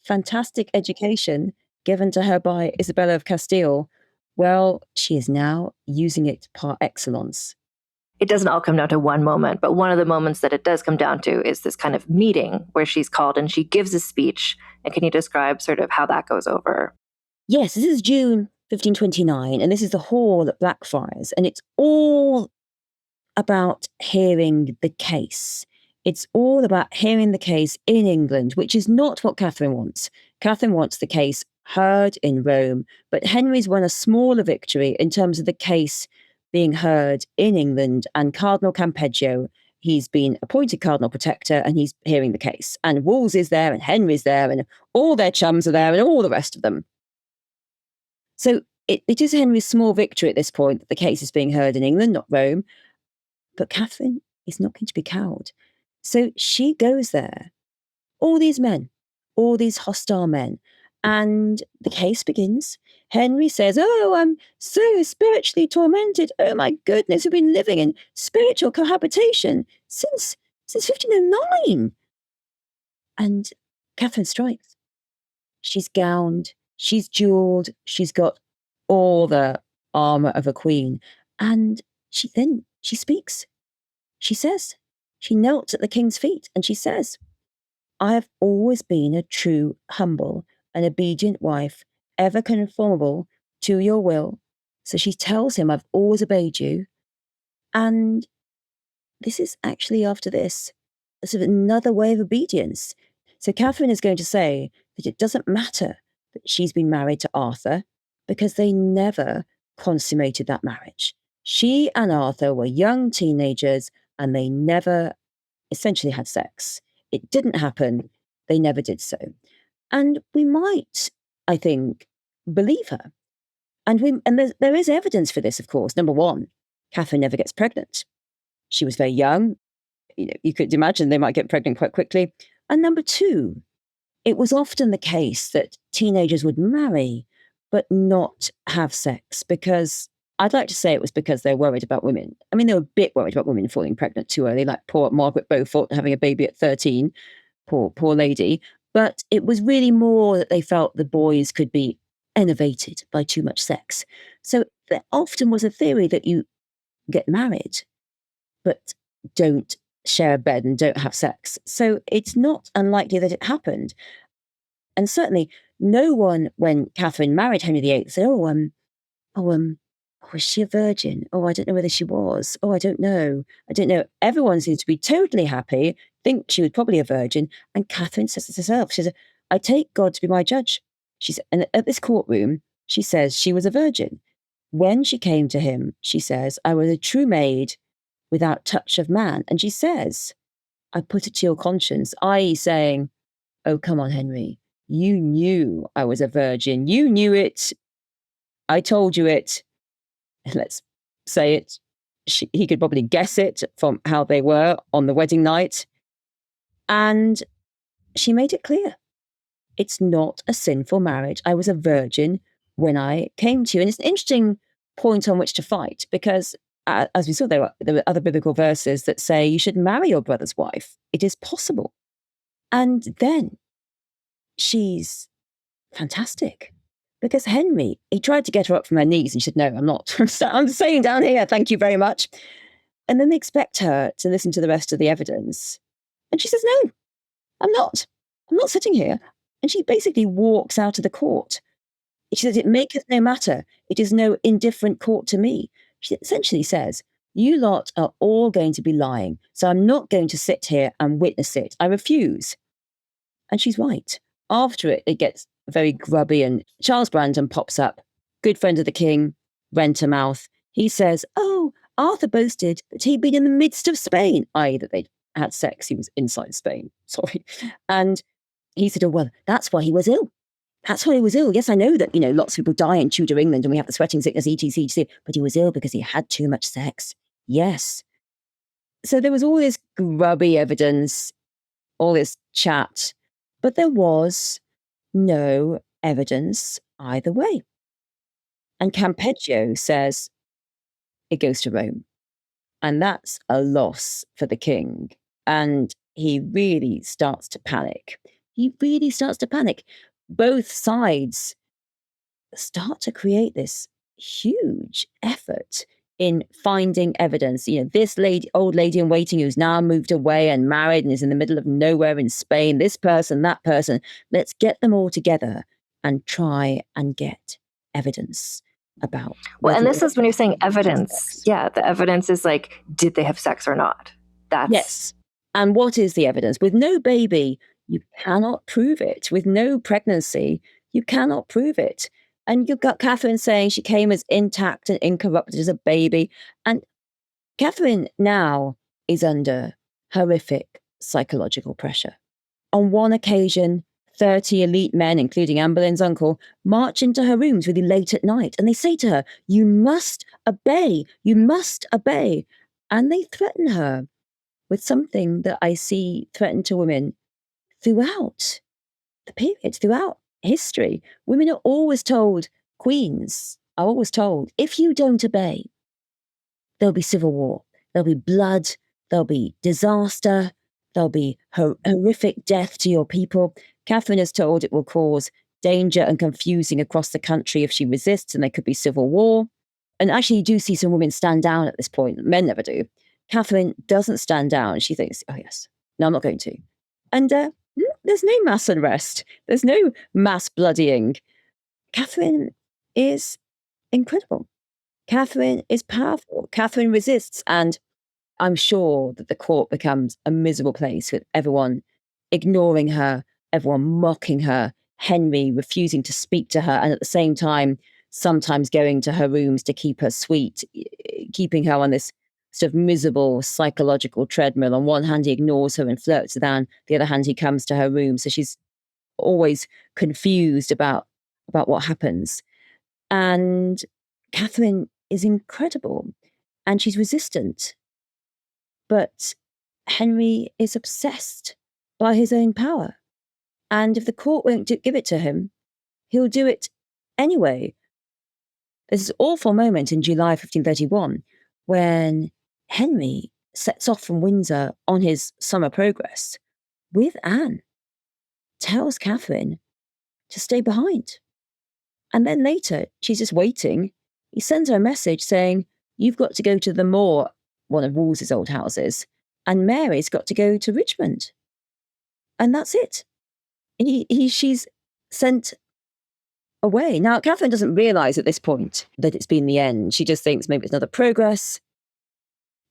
fantastic education given to her by Isabella of Castile, well, she is now using it par excellence. It doesn't all come down to one moment, but one of the moments that it does come down to is this kind of meeting where she's called and she gives a speech. And can you describe sort of how that goes over? Yes, this is June 1529, and this is the hall at Blackfriars, and it's all about hearing the case. It's all about hearing the case in England, which is not what Catherine wants. Catherine wants the case heard in Rome, but Henry's won a smaller victory in terms of the case being heard in England, and Cardinal Campeggio, he's been appointed Cardinal Protector and he's hearing the case. And Wolsey's there and Henry's there and all their chums are there and all the rest of them. So it is Henry's small victory at this point that the case is being heard in England, not Rome. But Catherine is not going to be cowed. So she goes there, all these men, all these hostile men, and the case begins. Henry says, "Oh, I'm so spiritually tormented. Oh my goodness, we've been living in spiritual cohabitation since 1509. And Catherine strikes. She's gowned, she's jewelled, she's got all the armour of a queen. And she speaks. She says, she knelt at the king's feet and she says, I have always been a true, humble, and obedient wife, ever conformable to your will. So she tells him, I've always obeyed you. And this is actually after this, sort of another way of obedience. So Catherine is going to say that it doesn't matter that she's been married to Arthur because they never consummated that marriage. She and Arthur were young teenagers and they never essentially had sex. It didn't happen. They never did so. And we might, I think, believe her. And there is evidence for this, of course. Number one, Catherine never gets pregnant. She was very young. You could imagine they might get pregnant quite quickly. And number two, it was often the case that teenagers would marry but not have sex because I'd like to say it was because they're worried about women. I mean, they were a bit worried about women falling pregnant too early, like poor Margaret Beaufort having a baby at 13. Poor lady. But it was really more that they felt the boys could be enervated by too much sex. So there often was a theory that you get married, but don't share a bed and don't have sex. So it's not unlikely that it happened. And certainly no one, when Catherine married Henry VIII, said, was she a virgin? Oh, I don't know whether she was. Oh, I don't know. Everyone seems to be totally happy, think she was probably a virgin. And Catherine says it herself. She says, I take God to be my judge. And at this courtroom, she says she was a virgin. When she came to him, she says, I was a true maid without touch of man. And she says, I put it to your conscience, i.e. saying, oh, come on, Henry. You knew I was a virgin. You knew it. I told you it. Let's say it. He could probably guess it from how they were on the wedding night. And she made it clear. It's not a sinful marriage. I was a virgin when I came to you. And it's an interesting point on which to fight because, as we saw, there were other biblical verses that say you should marry your brother's wife. It is possible. And then she's fantastic. Because Henry, he tried to get her up from her knees and she said, no, I'm not. I'm staying down here. Thank you very much. And then they expect her to listen to the rest of the evidence. And she says, no, I'm not. I'm not sitting here. And she basically walks out of the court. She says, it maketh no matter. It is no indifferent court to me. She essentially says, you lot are all going to be lying. So I'm not going to sit here and witness it. I refuse. And she's right. After it gets very grubby and Charles Brandon pops up, good friend of the king, rent-a-mouth. He says, oh, Arthur boasted that he'd been in the midst of Spain, i.e. that they'd had sex. He was inside Spain, sorry. And he said, oh, well, that's why he was ill. That's why he was ill. Yes, I know that, lots of people die in Tudor England and we have the sweating sickness, etc., but he was ill because he had too much sex. Yes. So there was all this grubby evidence, all this chat, but there was no evidence either way. And Campeggio says it goes to Rome. And that's a loss for the king. And he really starts to panic. Both sides start to create this huge effort in finding evidence. This old lady in waiting who's now moved away and married and is in the middle of nowhere in Spain, this person, that person, let's get them all together and try and get evidence about. Well, and this is when you're saying evidence. Yeah, the evidence is like, did they have sex or not? Yes. And what is the evidence? With no baby, you cannot prove it. With no pregnancy, you cannot prove it. And you've got Catherine saying she came as intact and incorrupted as a baby. And Catherine now is under horrific psychological pressure. On one occasion, 30 elite men, including Anne Boleyn's uncle, march into her rooms really late at night. And they say to her, you must obey, you must obey. And they threaten her with something that I see threatened to women throughout the period, throughout history. Women are always told, queens are always told, if you don't obey, there'll be civil war, there'll be blood, there'll be disaster, there'll be horrific death to your people. Catherine is told it will cause danger and confusing across the country if she resists, and there could be civil war. And actually, you do see some women stand down at this point. Men never do. Catherine doesn't stand down. She thinks, oh yes, no, I'm not going to. And there's no mass unrest. There's no mass bloodying. Catherine is incredible. Catherine is powerful. Catherine resists. And I'm sure that the court becomes a miserable place with everyone ignoring her, everyone mocking her, Henry refusing to speak to her, and at the same time, sometimes going to her rooms to keep her sweet, keeping her on this sort of miserable psychological treadmill. On one hand, he ignores her and flirts with Anne. The other hand, he comes to her room. So she's always confused about what happens. And Catherine is incredible and she's resistant. But Henry is obsessed by his own power. And if the court won't give it to him, he'll do it anyway. There's this awful moment in July 1531 when Henry sets off from Windsor on his summer progress with Anne, tells Catherine to stay behind. And then later, she's just waiting. He sends her a message saying, you've got to go to the Moor, one of Wolsey's old houses, and Mary's got to go to Richmond. And that's it. She's sent away. Now, Catherine doesn't realise at this point that it's been the end. She just thinks maybe it's another progress.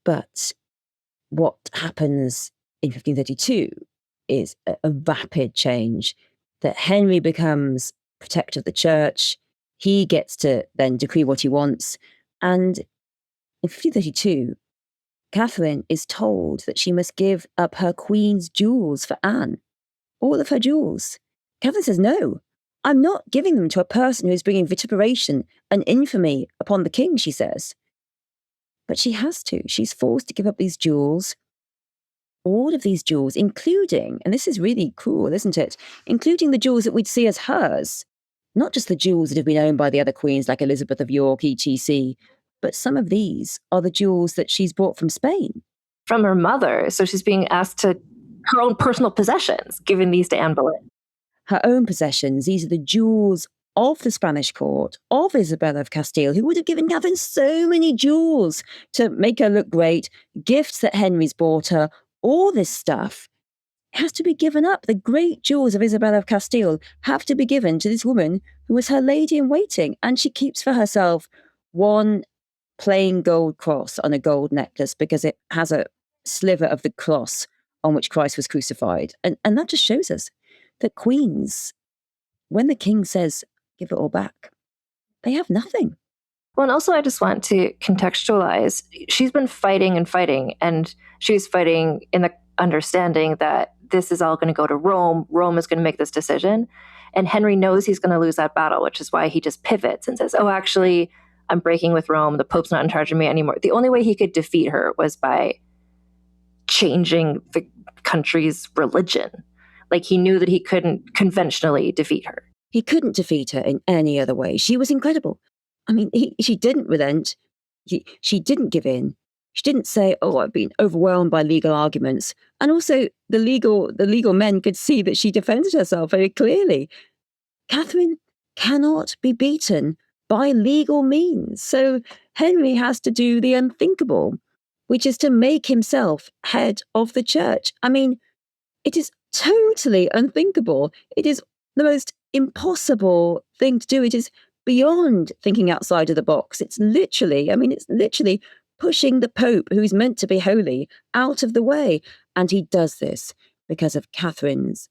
But what happens in 1532 is a rapid change, that Henry becomes protector of the church. He gets to then decree what he wants. And in 1532, Catherine is told that she must give up her queen's jewels for Anne, all of her jewels. Catherine says, no, I'm not giving them to a person who is bringing vituperation and infamy upon the king, she says. But she has to. She's forced to give up these jewels, all of these jewels, including, and this is really cool, isn't it? Including the jewels that we'd see as hers, not just the jewels that have been owned by the other queens like Elizabeth of York, etc., but some of these are the jewels that she's brought from Spain. From her mother. So she's being asked to her own personal possessions, giving these to Anne Boleyn. Her own possessions. These are the jewels of the Spanish court, of Isabella of Castile, who would have given Catherine so many jewels to make her look great, gifts that Henry's bought her, all this stuff has to be given up. The great jewels of Isabella of Castile have to be given to this woman who was her lady in waiting, and she keeps for herself one plain gold cross on a gold necklace because it has a sliver of the cross on which Christ was crucified. And that just shows us that queens, when the king says, give it all back, they have nothing. Well, and also I just want to contextualize, she's been fighting and fighting, and she's fighting in the understanding that this is all going to go to Rome. Rome is going to make this decision. And Henry knows he's going to lose that battle, which is why he just pivots and says, oh, actually, I'm breaking with Rome. The Pope's not in charge of me anymore. The only way he could defeat her was by changing the country's religion. Like, he knew that he couldn't conventionally defeat her. He couldn't defeat her in any other way. She was incredible. I mean, she didn't relent. She didn't give in. She didn't say, oh, I've been overwhelmed by legal arguments. And also, the legal men could see that she defended herself very clearly. Catherine cannot be beaten by legal means. So Henry has to do the unthinkable, which is to make himself head of the church. I mean, it is totally unthinkable. It is the most impossible thing to do. It is beyond thinking outside of the box. It's literally pushing the Pope, who's meant to be holy, out of the way. And he does this because of Catherine's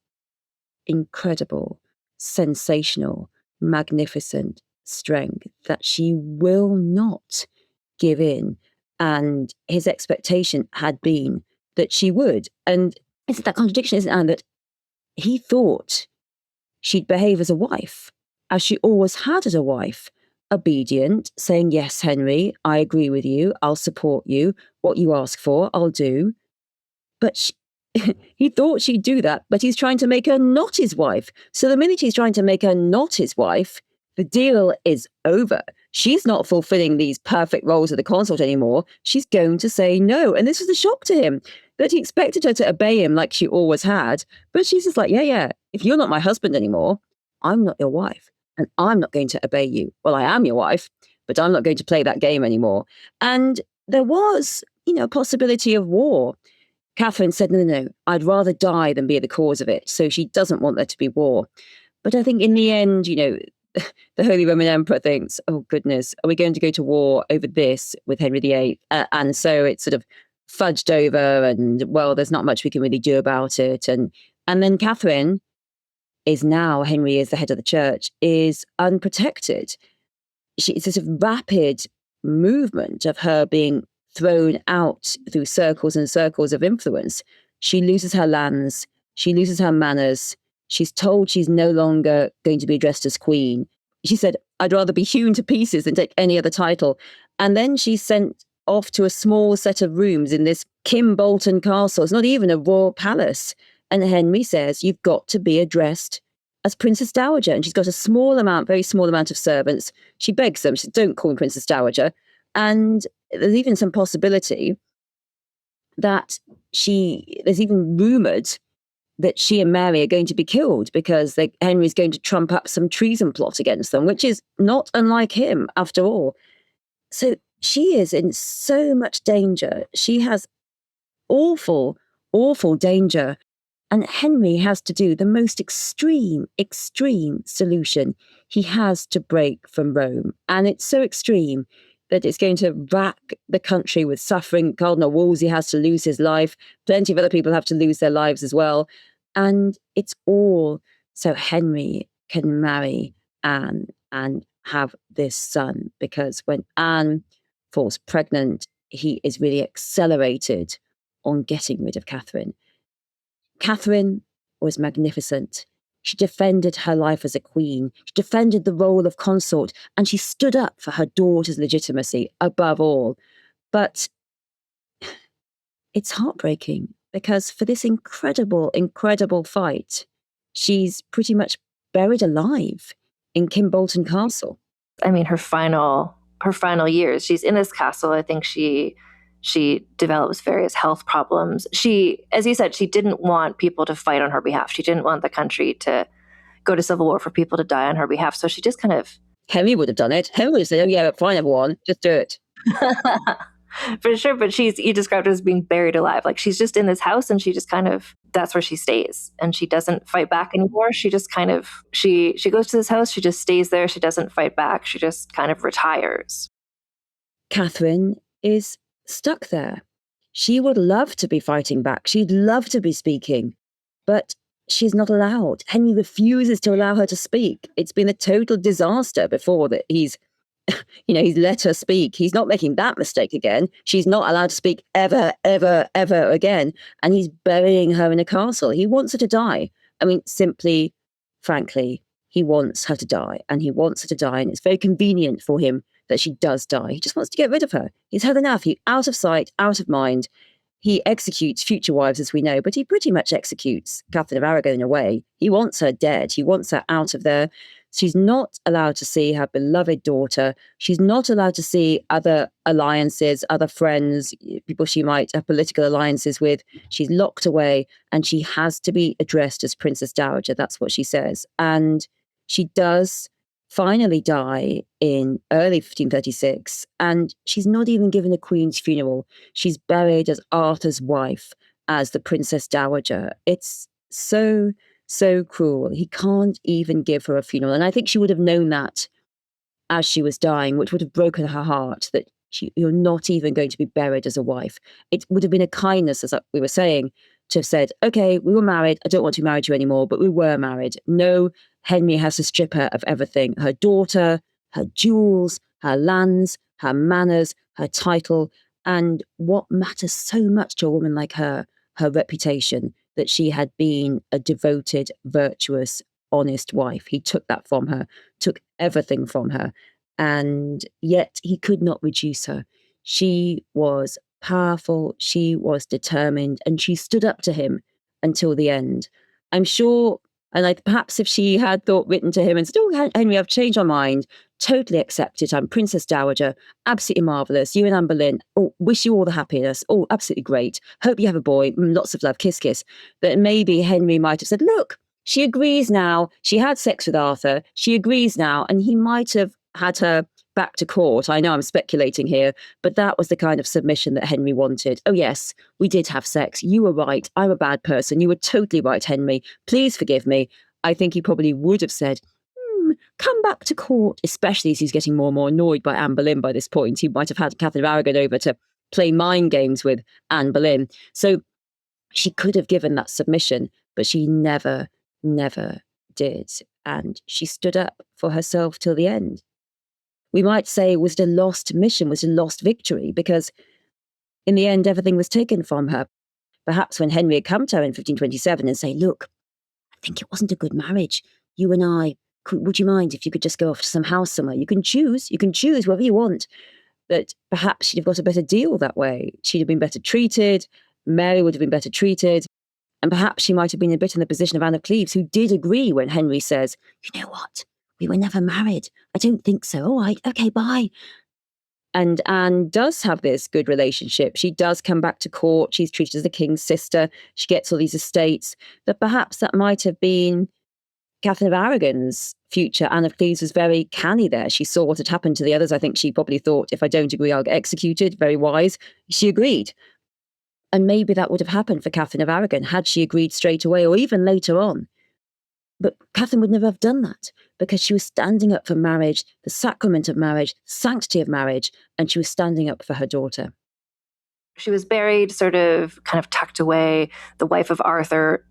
incredible, sensational, magnificent strength, that she will not give in. And his expectation had been that she would. And it's that contradiction, isn't it, Anne, that he thought she'd behave as a wife, as she always had as a wife, obedient, saying, yes, Henry, I agree with you, I'll support you, what you ask for, I'll do. But he thought she'd do that, but he's trying to make her not his wife. So the minute he's trying to make her not his wife, the deal is over. She's not fulfilling these perfect roles of the consort anymore. She's going to say no. And this was a shock to him, that he expected her to obey him like she always had. But she's just like, yeah, if you're not my husband anymore, I'm not your wife. And I'm not going to obey you. Well, I am your wife, but I'm not going to play that game anymore. And there was, a possibility of war. Catherine said, no, I'd rather die than be the cause of it. So she doesn't want there to be war. But I think in the end, the Holy Roman Emperor thinks, oh, goodness, are we going to go to war over this with Henry VIII? And so it's sort of fudged over and, well, there's not much we can really do about it. And then Catherine is now, Henry is the head of the church, is unprotected. It's this rapid movement of her being thrown out through circles and circles of influence. She loses her lands. She loses her manors. She's told she's no longer going to be addressed as queen. She said, I'd rather be hewn to pieces than take any other title. And then she's sent off to a small set of rooms in this Kimbolton castle. It's not even a royal palace. And Henry says, you've got to be addressed as Princess Dowager. And she's got a very small amount of servants. She begs them, she says, don't call me Princess Dowager. And there's even some possibility that there's even rumoured that she and Mary are going to be killed because Henry's going to trump up some treason plot against them, which is not unlike him after all. So she is in so much danger. She has awful, awful danger. And Henry has to do the most extreme solution. He has to break from Rome. And it's so extreme that it's going to rack the country with suffering. Cardinal Wolsey has to lose his life. Plenty of other people have to lose their lives as well. And it's all so Henry can marry Anne and have this son. Because when Anne falls pregnant, he is really accelerated on getting rid of Catherine. Catherine was magnificent. She defended her life as a queen. She defended the role of consort, and she stood up for her daughter's legitimacy above all. But it's heartbreaking because for this incredible, incredible fight, she's pretty much buried alive in Kimbolton Castle. I mean, her final years, she's in this castle. I think she develops various health problems. She, as you said, she didn't want people to fight on her behalf. She didn't want the country to go to civil war, for people to die on her behalf. So she just kind of... Henry would have done it. Henry would have said, oh yeah, fine, everyone, just do it. For sure, but you described her as being buried alive. Like, she's just in this house and she just kind of, that's where she stays. And she doesn't fight back anymore. She just kind of, she goes to this house, she just stays there. She doesn't fight back. She just kind of retires. Catherine is stuck there. She would love to be fighting back. She'd love to be speaking, but she's not allowed. Henry refuses to allow her to speak. It's been a total disaster before that he's let her speak. He's not making that mistake again. She's not allowed to speak ever, ever, ever again. And he's burying her in a castle. He wants her to die. I mean, simply, frankly, he wants her to die. And he wants her to die. And it's very convenient for him that she does die. He just wants to get rid of her. He's had enough. Out of sight, out of mind. He executes future wives, as we know, but he pretty much executes Catherine of Aragon in a way. He wants her dead. He wants her out of there. She's not allowed to see her beloved daughter. She's not allowed to see other alliances, other friends, people she might have political alliances with. She's locked away and she has to be addressed as Princess Dowager. That's what she says. And she does finally die in early 1536, and she's not even given a queen's funeral. She's buried as Arthur's wife, as the Princess Dowager. It's so, so cruel. He can't even give her a funeral. And I think she would have known that as she was dying, which would have broken her heart, that you're not even going to be buried as a wife. It would have been a kindness, as we were saying, to have said, okay, we were married. I don't want to be married to you anymore, but we were married. No, Henry has to strip her of everything: her daughter, her jewels, her lands, her manners, her title, and what matters so much to a woman like her reputation, that she had been a devoted, virtuous, honest wife. He took that from her, took everything from her, and yet he could not reduce her. She was powerful, she was determined, and she stood up to him until the end. I'm sure, and perhaps if she had written to him and said, oh, Henry, I've changed my mind, totally accept it, I'm Princess Dowager, absolutely marvellous, you and Anne Boleyn, oh, wish you all the happiness, oh, absolutely great, hope you have a boy, lots of love, kiss, kiss. But maybe Henry might have said, look, she agrees now, she had sex with Arthur, she agrees now, and he might have had her back to court. I know I'm speculating here, but that was the kind of submission that Henry wanted. Oh yes, we did have sex. You were right. I'm a bad person. You were totally right, Henry. Please forgive me. I think he probably would have said, come back to court, especially as he's getting more and more annoyed by Anne Boleyn by this point. He might have had Catherine of Aragon over to play mind games with Anne Boleyn. So she could have given that submission, but she never did. And she stood up for herself till the end. We might say it was a lost mission, was a lost victory, because in the end, everything was taken from her. Perhaps when Henry had come to her in 1527 and say, look, I think it wasn't a good marriage. You and I, would you mind if you could just go off to some house somewhere? You can choose whatever you want. But perhaps she'd have got a better deal that way. She'd have been better treated. Mary would have been better treated. And perhaps she might have been a bit in the position of Anne of Cleves, who did agree when Henry says, you know what? We were never married. I don't think so. All right, okay, bye. And Anne does have this good relationship. She does come back to court. She's treated as the king's sister. She gets all these estates. But perhaps that might have been Catherine of Aragon's future. Anne of Cleves was very canny there. She saw what had happened to the others. I think she probably thought, if I don't agree, I'll get executed. Very wise. She agreed. And maybe that would have happened for Catherine of Aragon had she agreed straight away or even later on. But Catherine would never have done that, because she was standing up for marriage, the sacrament of marriage, sanctity of marriage, and she was standing up for her daughter. She was buried kind of tucked away, the wife of Arthur.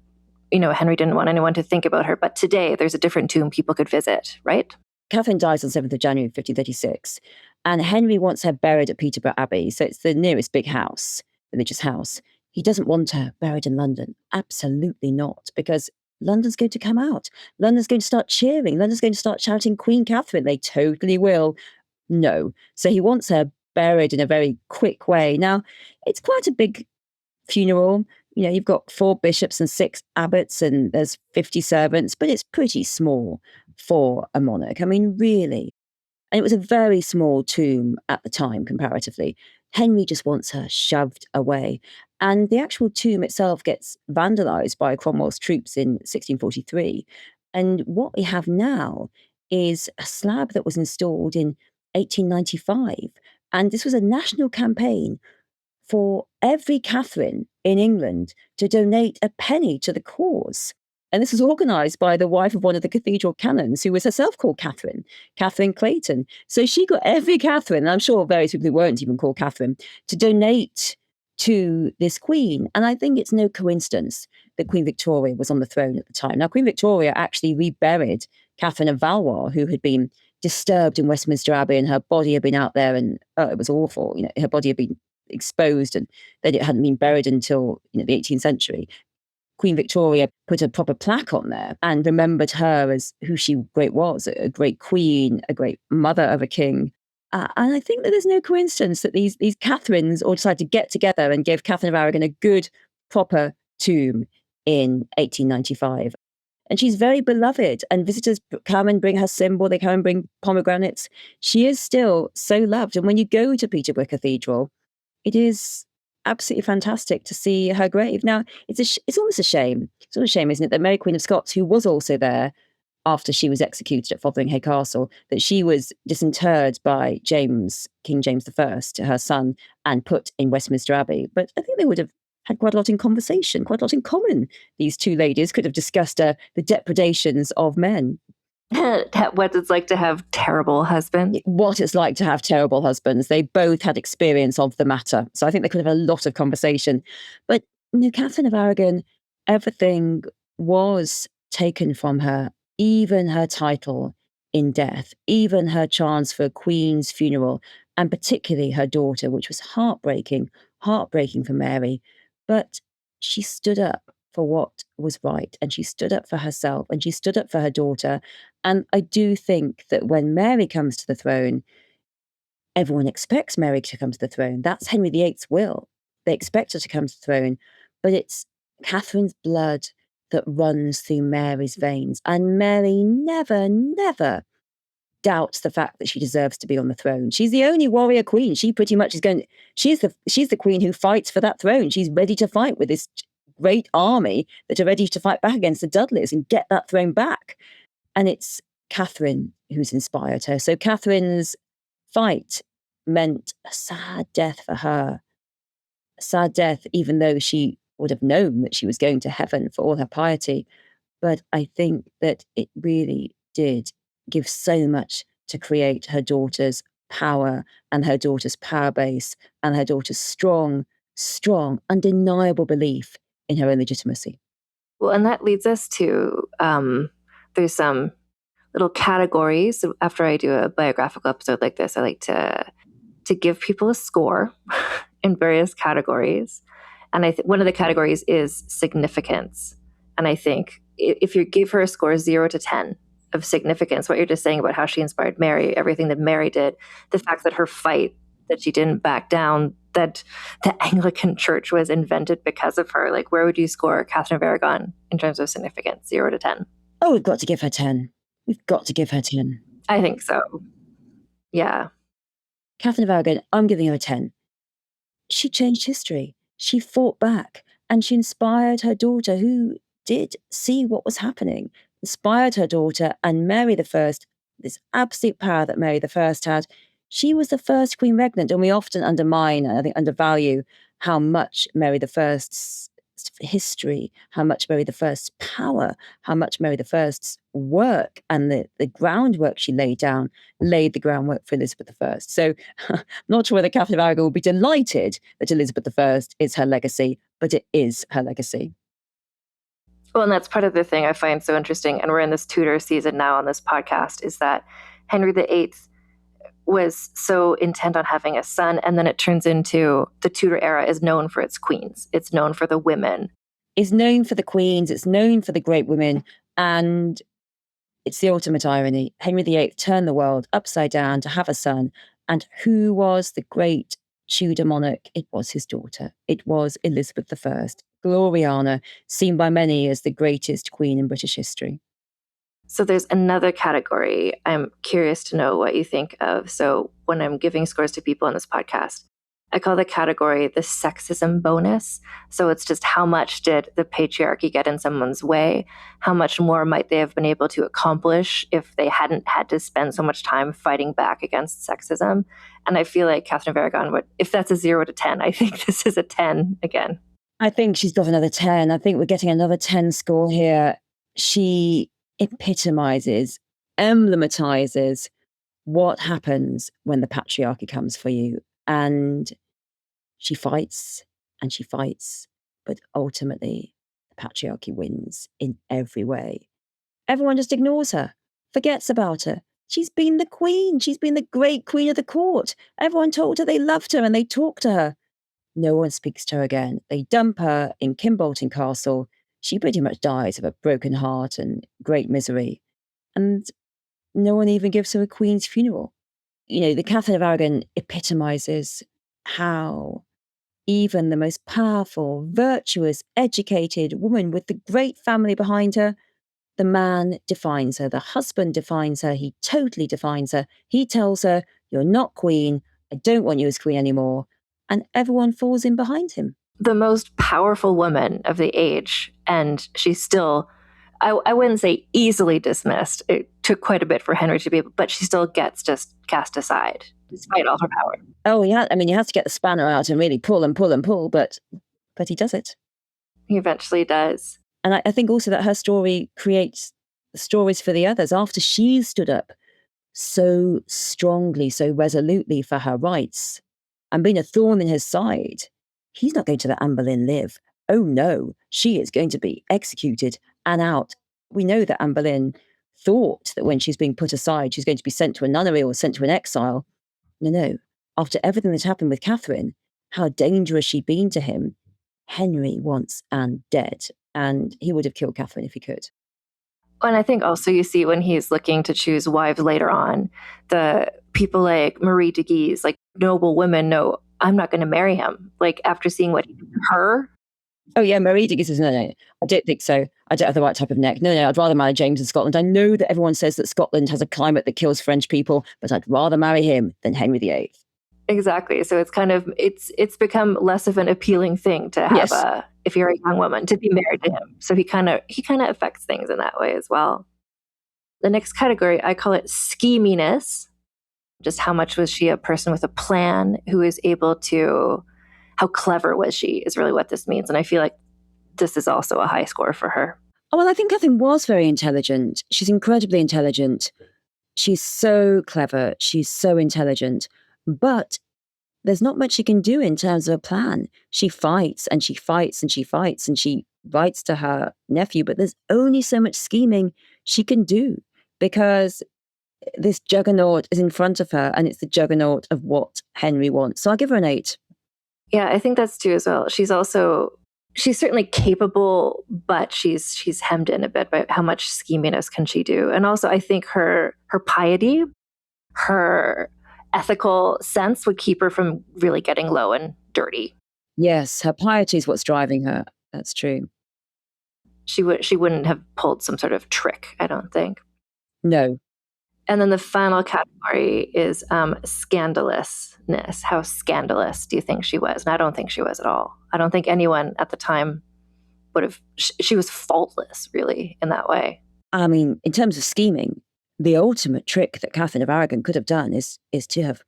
You know, Henry didn't want anyone to think about her, but today there's a different tomb people could visit, right? Catherine dies on 7th of January 1536, and Henry wants her buried at Peterborough Abbey, so it's the nearest big house, religious house. He doesn't want her buried in London. Absolutely not, because London's going to come out. London's going to start cheering. London's going to start shouting Queen Catherine. They totally will. No. So he wants her buried in a very quick way. Now, it's quite a big funeral. You know, you've got 4 bishops and 6 abbots and there's 50 servants, but it's pretty small for a monarch. I mean, really. And it was a very small tomb at the time, comparatively. Henry just wants her shoved away. And the actual tomb itself gets vandalised by Cromwell's troops in 1643. And what we have now is a slab that was installed in 1895. And this was a national campaign for every Catherine in England to donate a penny to the cause. And this was organised by the wife of one of the cathedral canons, who was herself called Catherine Clayton. So she got every Catherine, and I'm sure various people who weren't even called Catherine, to donate to this queen. And I think it's no coincidence that Queen Victoria was on the throne at the time. Now, Queen Victoria actually reburied Catherine of Valois, who had been disturbed in Westminster Abbey, and her body had been out there, and it was awful. You know, her body had been exposed, and then it hadn't been buried until the 18th century. Queen Victoria put a proper plaque on there and remembered her as who she was, a great queen, a great mother of a king. And I think that there's no coincidence that these Catherines all decided to get together and give Catherine of Aragon a good, proper tomb in 1895. And she's very beloved, and visitors come and bring her symbol, they come and bring pomegranates. She is still so loved. And when you go to Peterborough Cathedral, it is absolutely fantastic to see her grave. Now, it's almost a shame. It's almost a shame, isn't it, that Mary Queen of Scots, who was also there, after she was executed at Fotheringhay Castle, that she was disinterred by King James I, her son, and put in Westminster Abbey. But I think they would have had quite a lot in conversation, quite a lot in common. These two ladies could have discussed the depredations of men. What it's like to have terrible husbands. What it's like to have terrible husbands. They both had experience of the matter. So I think they could have a lot of conversation. But Catherine of Aragon, everything was taken from her, even her title in death, even her chance for a queen's funeral, and particularly her daughter, which was heartbreaking for Mary. But she stood up for what was right, and she stood up for herself, and she stood up for her daughter. And I do think that when Mary comes to the throne, everyone expects Mary to come to the throne. That's Henry VIII's will. They expect her to come to the throne, but it's Catherine's blood that runs through Mary's veins. And Mary never, never doubts the fact that she deserves to be on the throne. She's the only warrior queen. She pretty much is she's the queen who fights for that throne. She's ready to fight with this great army that are ready to fight back against the Dudleys and get that throne back. And it's Catherine who's inspired her. So Catherine's fight meant a sad death for her. A sad death, even though she would have known that she was going to heaven for all her piety. But I think that it really did give so much to create her daughter's power and her daughter's power base and her daughter's strong, undeniable belief in her own legitimacy. Well, and that leads us to, there's some little categories. After I do a biographical episode like this, I like to give people a score in various categories. And one of the categories is significance. And I think if you give her a score 0 to 10 of significance, what you're just saying about how she inspired Mary, everything that Mary did, the fact that her fight, that she didn't back down, that the Anglican Church was invented because of her, like where would you score Catherine of Aragon in terms of significance, 0 to 10? Oh, we've got to give her 10. We've got to give her 10. I think so. Yeah. Catherine of Aragon, I'm giving her a 10. She changed history. She fought back and she inspired her daughter, who did see what was happening, inspired her daughter, and Mary I, this absolute power that Mary I had. She was the first queen regnant, and we often undermine, and I think undervalue, how much Mary I's history, how much Mary I's power, how much Mary I's work and the groundwork she laid the groundwork for Elizabeth I. So I'm not sure whether Catherine of Aragon will be delighted that Elizabeth I is her legacy, but it is her legacy. Well, and that's part of the thing I find so interesting, and we're in this Tudor season now on this podcast, is that Henry VIII was so intent on having a son, and then it turns into the Tudor era is known for its queens. It's known for the women. It's known for the queens. It's known for the great women. And it's the ultimate irony. Henry VIII turned the world upside down to have a son. And who was the great Tudor monarch? It was his daughter. It was Elizabeth I, Gloriana, seen by many as the greatest queen in British history. So there's another category I'm curious to know what you think of. So when I'm giving scores to people on this podcast, I call the category the sexism bonus. So it's just how much did the patriarchy get in someone's way? How much more might they have been able to accomplish if they hadn't had to spend so much time fighting back against sexism? And I feel like Catherine of Aragon would, if that's a 0 to 10, I think this is a 10 again. I think she's got another 10. I think we're getting another 10 score here. She epitomizes, emblematizes what happens when the patriarchy comes for you. And she fights and she fights, but ultimately the patriarchy wins in every way. Everyone just ignores her, forgets about her. She's been the queen. She's been the great queen of the court. Everyone told her they loved her and they talked to her. No one speaks to her again. They dump her in Kimbolton Castle. She pretty much dies of a broken heart and great misery. And no one even gives her a queen's funeral. You know, the Catherine of Aragon epitomizes how even the most powerful, virtuous, educated woman with the great family behind her, the man defines her, the husband defines her, he totally defines her. He tells her, you're not queen, I don't want you as queen anymore. And everyone falls in behind him. The most powerful woman of the age, and she's still I wouldn't say easily dismissed. It took quite a bit for Henry to be able, but she still gets just cast aside despite all her power. Oh, yeah. I mean, you have to get the spanner out and really pull and pull and pull, but he does it. He eventually does. And I think also that her story creates stories for the others. After she stood up so strongly, so resolutely for her rights and been a thorn in his side, he's not going to let Anne Boleyn live. Oh no, she is going to be executed and out. We know that Anne Boleyn thought that when she's being put aside, she's going to be sent to a nunnery or sent to an exile. No. After everything that happened with Catherine, how dangerous she'd been to him, Henry wants Anne dead, and he would have killed Catherine if he could. And I think also you see when he's looking to choose wives later on, the people like Marie de Guise, like noble women, no, I'm not going to marry him. Like after seeing what he did to her. Oh yeah, Marie de Guise says, no, I don't think so. I don't have the right type of neck. No, I'd rather marry James in Scotland. I know that everyone says that Scotland has a climate that kills French people, but I'd rather marry him than Henry VIII. Exactly. So it's kind of, it's become less of an appealing thing to have if you're a young woman, to be married to him. So he kind of affects things in that way as well. The next category, I call it scheminess. Just how much was she a person with a plan who is able to, how clever was she is really what this means. And I feel like this is also a high score for her. Oh, well, I think Catherine was very intelligent. She's incredibly intelligent. She's so clever. She's so intelligent. But there's not much she can do in terms of a plan. She fights and she fights and she fights and she writes to her nephew, but there's only so much scheming she can do because this juggernaut is in front of her and it's the juggernaut of what Henry wants. So I'll give her an 8. Yeah, I think that's too as well. She's certainly capable, but she's hemmed in a bit by how much scheminess can she do. And also I think her piety, her ethical sense would keep her from really getting low and dirty. Yes, her piety is what's driving her. That's true. She wouldn't have pulled some sort of trick, I don't think. No. And then the final category is scandalousness. How scandalous do you think she was? And I don't think she was at all. I don't think anyone at the time would have. She was faultless, really, in that way. I mean, in terms of scheming, the ultimate trick that Catherine of Aragon could have done is to have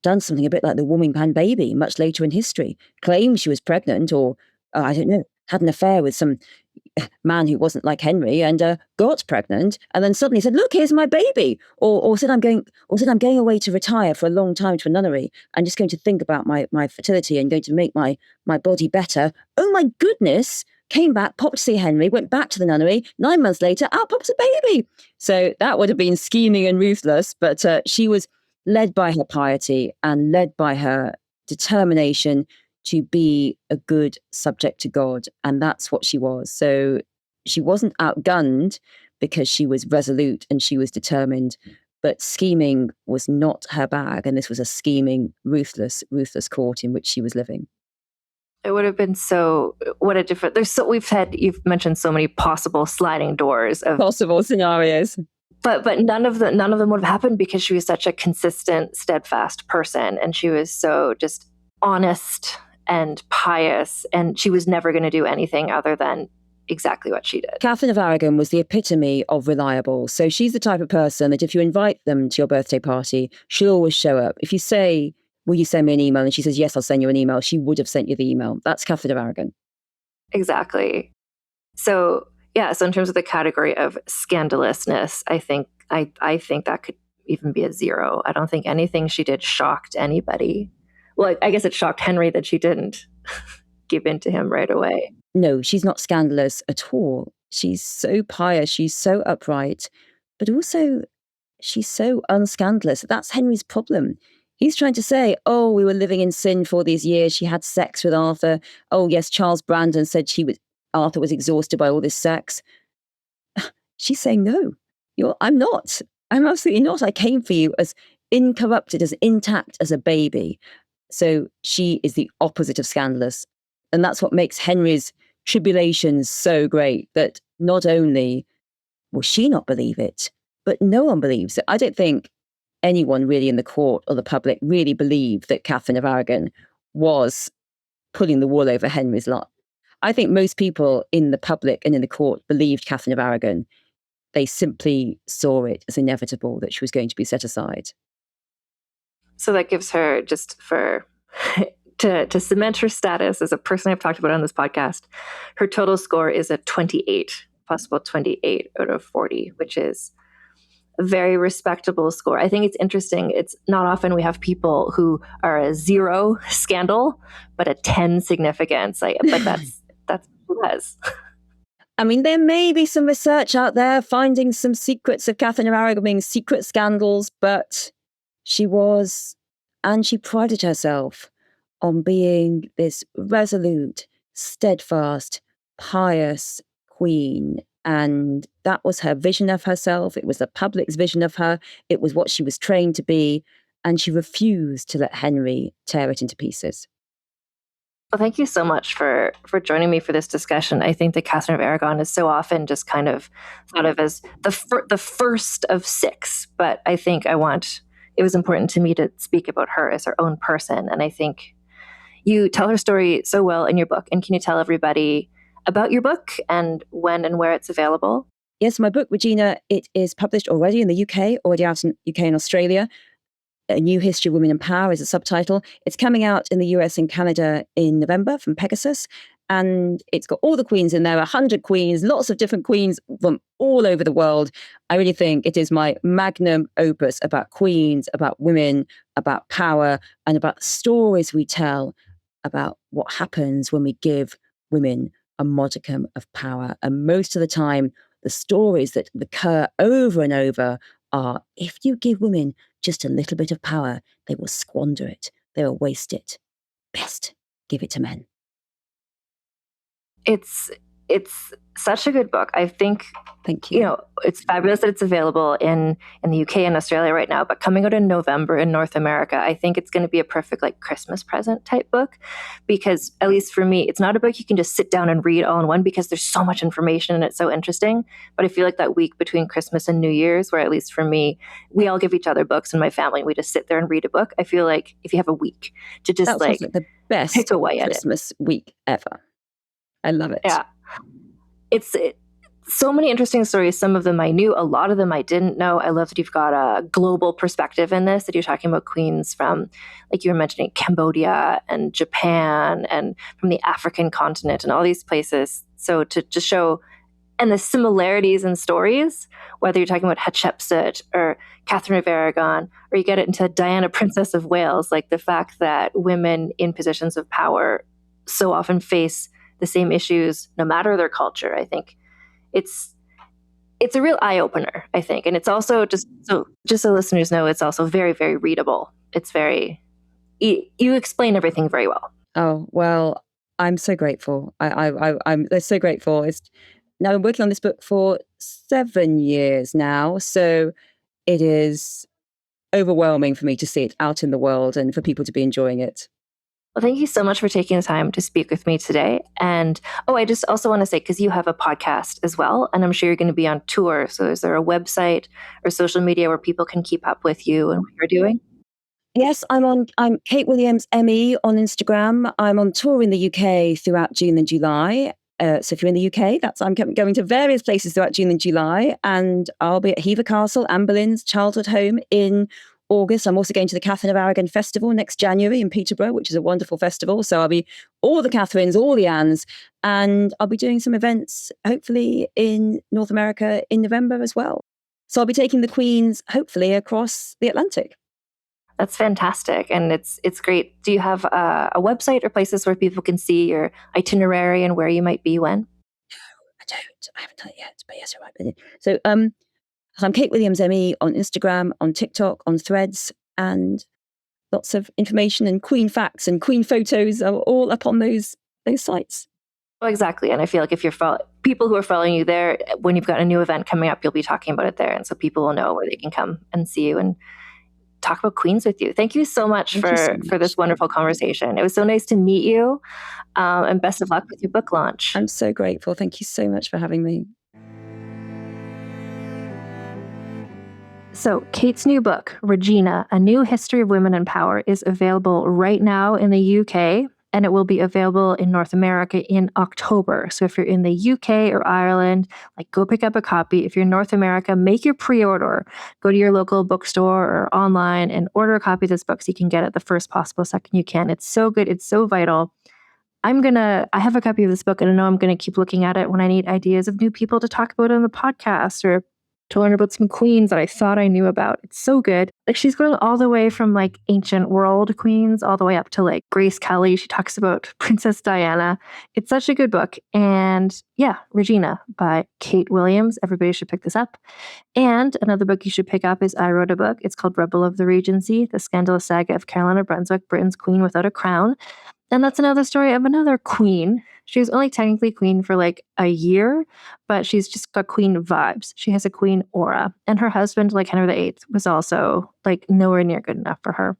done something a bit like the warming pan baby much later in history. Claimed she was pregnant or, I don't know, had an affair with some man who wasn't like Henry and got pregnant and then suddenly said, look, here's my baby. Or said, I'm going away to retire for a long time to a nunnery. I'm just going to think about my fertility and going to make my body better. Oh my goodness. Came back, popped to see Henry, went back to the nunnery. 9 months later, out pops a baby. So that would have been scheming and ruthless, but she was led by her piety and led by her determination to be a good subject to God. And that's what she was. So she wasn't outgunned because she was resolute and she was determined, but scheming was not her bag. And this was a scheming, ruthless court in which she was living. It would have been you've mentioned so many possible sliding doors of possible scenarios. But none of them would have happened because she was such a consistent, steadfast person. And she was so just honest and pious. And she was never going to do anything other than exactly what she did. Catherine of Aragon was the epitome of reliable. So she's the type of person that if you invite them to your birthday party, she'll always show up. If you say, will you send me an email? And she says, yes, I'll send you an email. She would have sent you the email. That's Catherine of Aragon. Exactly. So, yeah. So in terms of the category of scandalousness, I think that could even be a 0. I don't think anything she did shocked anybody. Well, I guess it shocked Henry that she didn't give in to him right away. No, she's not scandalous at all. She's so pious. She's so upright, but also she's so unscandalous. That's Henry's problem. He's trying to say, oh, we were living in sin for these years. She had sex with Arthur. Oh, yes, Charles Brandon said Arthur was exhausted by all this sex. She's saying, no, I'm not. I'm absolutely not. I came for you as incorrupted, as intact as a baby. So she is the opposite of scandalous. And that's what makes Henry's tribulations so great, that not only will she not believe it, but no one believes it. I don't think anyone really in the court or the public really believed that Catherine of Aragon was pulling the wool over Henry's lot. I think most people in the public and in the court believed Catherine of Aragon. They simply saw it as inevitable that she was going to be set aside. So that gives her, just for to cement her status as a person I've talked about on this podcast, her total score is a 28, possible 28 out of 40, which is a very respectable score. I think it's interesting. It's not often we have people who are a 0 scandal, but a 10 significance. But that's what it was. I mean, there may be some research out there finding some secrets of Catherine of Aragon being secret scandals, but she was, and she prided herself on being this resolute, steadfast, pious queen. And that was her vision of herself. It was the public's vision of her. It was what she was trained to be. And she refused to let Henry tear it into pieces. Well, thank you so much for joining me for this discussion. I think that Catherine of Aragon is so often just kind of thought of as the first of 6, but I think it was important to me to speak about her as her own person. And I think you tell her story so well in your book. And can you tell everybody about your book and when and where it's available? Yes, my book, Regina, it is published already in the UK, already out in UK and Australia. A New History of Women in Power is a subtitle. It's coming out in the US and Canada in November from Pegasus. And it's got all the queens in there, 100 queens, lots of different queens from all over the world. I really think it is my magnum opus about queens, about women, about power, and about stories we tell about what happens when we give women a modicum of power. And most of the time, the stories that recur over and over are, if you give women just a little bit of power, they will squander it. They will waste it. Best give it to men. It's such a good book. I think, thank you. It's fabulous that it's available in the UK and Australia right now, but coming out in November in North America, I think it's going to be a perfect Christmas present type book, because at least for me, it's not a book you can just sit down and read all in one, because there's so much information and it's so interesting. But I feel like that week between Christmas and New Year's, where at least for me, we all give each other books in my family and we just sit there and read a book. I feel like if you have a week to just the best pick away at Christmas week ever. I love it. Yeah. It's so many interesting stories. Some of them I knew, a lot of them I didn't know. I love that you've got a global perspective in this, that you're talking about queens from, like you were mentioning, Cambodia and Japan and from the African continent and all these places. So to just show, and the similarities in stories, whether you're talking about Hatshepsut or Catherine of Aragon, or you get it into Diana, Princess of Wales, like the fact that women in positions of power so often face the same issues, no matter their culture. I think it's a real eye-opener, I think. And it's also, just so listeners know, it's also very, very readable. It's you explain everything very well. Oh, well, I'm so grateful. I'm so grateful. Now I'm working on this book for 7 years now. So it is overwhelming for me to see it out in the world and for people to be enjoying it. Well, thank you so much for taking the time to speak with me today. And I just also want to say, because you have a podcast as well, and I'm sure you're going to be on tour. So is there a website or social media where people can keep up with you and what you're doing? Yes, I'm Kate Williams ME on Instagram. I'm on tour in the UK throughout June and July. So if you're in the UK, I'm going to various places throughout June and July. And I'll be at Hever Castle, Anne Boleyn's childhood home in August. I'm also going to the Catherine of Aragon Festival next January in Peterborough, which is a wonderful festival. So I'll be all the Catherines, all the Annes, and I'll be doing some events, hopefully in North America in November as well. So I'll be taking the Queens, hopefully, across the Atlantic. That's fantastic. And it's great. Do you have a website or places where people can see your itinerary and where you might be when? No, I don't. I haven't done it yet, but yes, you're right. So I'm Kate Williams ME on Instagram, on TikTok, on Threads, and lots of information and Queen facts and Queen photos are all up on those sites. Oh, exactly. And I feel like if you're people who are following you there, when you've got a new event coming up, you'll be talking about it there. And so people will know where they can come and see you and talk about Queens with you. Thank you so much for this wonderful conversation. It was so nice to meet you, and best of luck with your book launch. I'm so grateful. Thank you so much for having me. So Kate's new book, Regina, A New History of Women in Power, is available right now in the UK. and it will be available in North America in October. So if you're in the UK or Ireland, go pick up a copy. If you're in North America, make your pre-order. Go to your local bookstore or online and order a copy of this book so you can get it the first possible second you can. It's so good. It's so vital. I have a copy of this book, and I know I'm going to keep looking at it when I need ideas of new people to talk about on the podcast or to learn about some queens that I thought I knew about. It's so good. She's going all the way from ancient world queens all the way up to Grace Kelly. She talks about Princess Diana. It's such a good book. And yeah, Regina by Kate Williams. Everybody should pick this up. And another book you should pick up is I wrote a book. It's called Rebel of the Regency, the scandalous saga of Caroline of Brunswick, Britain's queen without a crown. And that's another story of another queen. She was only technically queen for a year, but she's just got queen vibes. She has a queen aura. And her husband, Henry VIII, was also nowhere near good enough for her.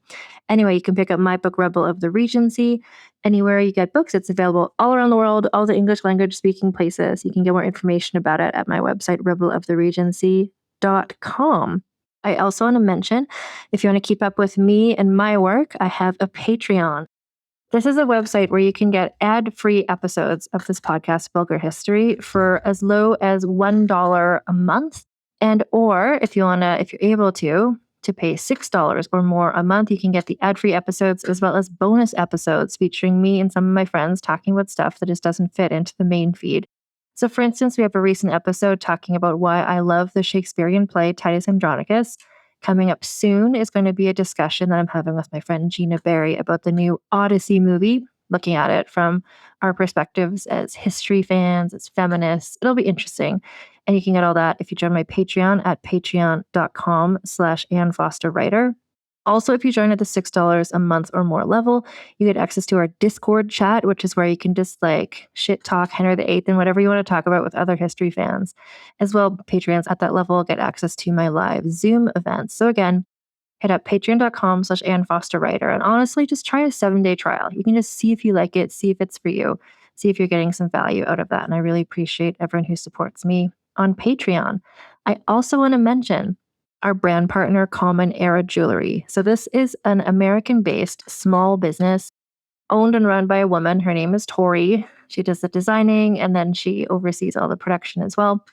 Anyway, you can pick up my book, Rebel of the Regency, anywhere you get books. It's available all around the world, all the English language speaking places. You can get more information about it at my website, rebeloftheregency.com. I also want to mention, if you want to keep up with me and my work, I have a Patreon. This is a website where you can get ad-free episodes of this podcast, Vulgar History, for as low as $1 a month. Or if you're able to pay $6 or more a month, you can get the ad-free episodes as well as bonus episodes featuring me and some of my friends talking about stuff that just doesn't fit into the main feed. So for instance, we have a recent episode talking about why I love the Shakespearean play Titus Andronicus. Coming up soon is going to be a discussion that I'm having with my friend Gina Barry about the new Odyssey movie, looking at it from our perspectives as history fans, as feminists. It'll be interesting. And you can get all that if you join my Patreon at patreon.com/AnnFosterWriter. Also, if you join at the $6 a month or more level, you get access to our Discord chat, which is where you can just shit talk Henry VIII and whatever you want to talk about with other history fans. As well, Patreons at that level get access to my live Zoom events. So again, hit up patreon.com/AnnFosterWriter and honestly, just try a 7-day trial. You can just see if you like it, see if it's for you, see if you're getting some value out of that. And I really appreciate everyone who supports me on Patreon. I also want to mention our brand partner, Common Era Jewelry. So this is an American-based small business owned and run by a woman. Her name is Tori. She does the designing and then she oversees all the production as well.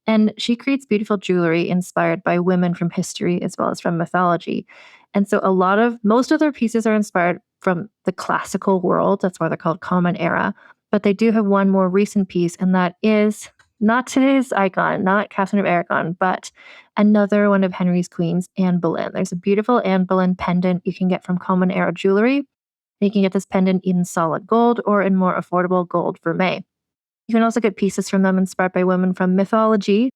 And she creates beautiful jewelry inspired by women from history as well as from mythology. And so most of their pieces are inspired from the classical world. That's why they're called Common Era. But they do have one more recent piece, and that is not today's icon, not Catherine of Aragon, but another one of Henry's queens, Anne Boleyn. There's a beautiful Anne Boleyn pendant you can get from Common Era Jewelry. You can get this pendant in solid gold or in more affordable gold vermeil. You can also get pieces from them inspired by women from mythology,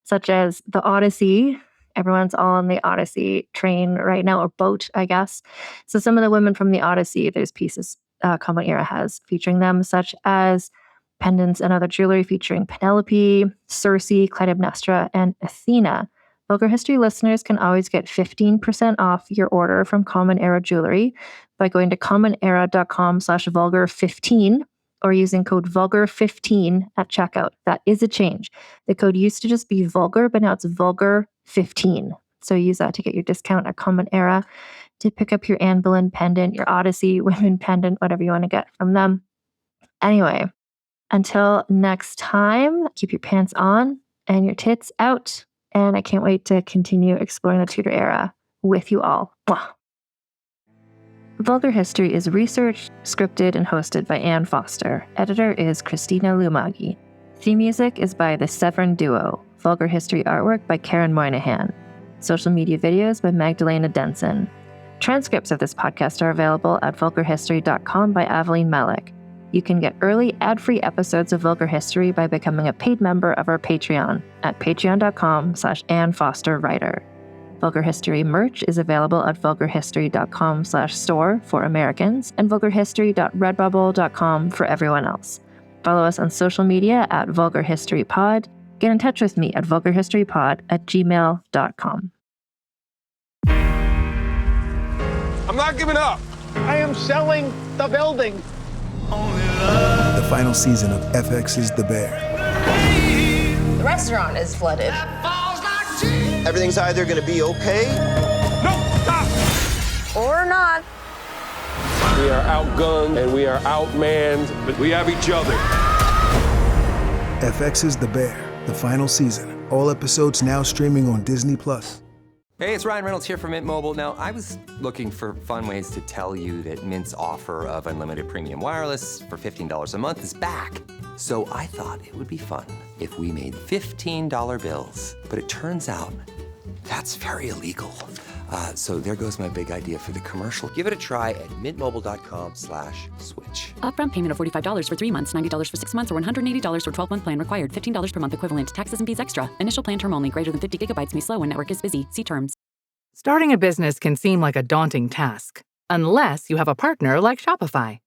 such as the Odyssey. Everyone's all on the Odyssey train right now, or boat, I guess. So some of the women from the Odyssey, there's pieces Common Era has featuring them, such as pendants and other jewelry featuring Penelope, Circe, Clytemnestra, and Athena. Vulgar History listeners can always get 15% off your order from Common Era Jewelry by going to commonera.com/vulgar15 or using code vulgar15 at checkout. That is a change. The code used to just be vulgar, but now it's vulgar15. So use that to get your discount at Common Era to pick up your Anne Boleyn pendant, your Odyssey women pendant, whatever you want to get from them. Anyway, until next time, keep your pants on and your tits out. And I can't wait to continue exploring the Tudor era with you all. Mwah. Vulgar History is researched, scripted, and hosted by Ann Foster. Editor is Christina Lumagi. Theme music is by the Severn Duo. Vulgar History artwork by Karen Moynihan. Social media videos by Magdalena Denson. Transcripts of this podcast are available at vulgarhistory.com by Aveline Malik. You can get early ad-free episodes of Vulgar History by becoming a paid member of our Patreon at patreon.com/AnnFosterWriter. Vulgar History merch is available at vulgarhistory.com/store for Americans and vulgarhistory.redbubble.com for everyone else. Follow us on social media at Vulgar History Pod. Get in touch with me at vulgarhistorypod@gmail.com. I'm not giving up. I am selling the building. The final season of FX's The Bear. The restaurant is flooded. Everything's either going to be okay. No, stop. Or not. We are outgunned and we are outmanned, but we have each other. FX's The Bear, the final season. All episodes now streaming on Disney+. Hey, it's Ryan Reynolds here from Mint Mobile. Now, I was looking for fun ways to tell you that Mint's offer of unlimited premium wireless for $15 a month is back. So I thought it would be fun if we made $15 bills. But it turns out that's very illegal. So there goes my big idea for the commercial. Give it a try at mintmobile.com/switch. Upfront payment of $45 for 3 months, $90 for 6 months, or $180 for 12-month plan required. $15 per month equivalent. Taxes and fees extra. Initial plan term only. Greater than 50 gigabytes may slow when network is busy. See terms. Starting a business can seem like a daunting task, unless you have a partner like Shopify.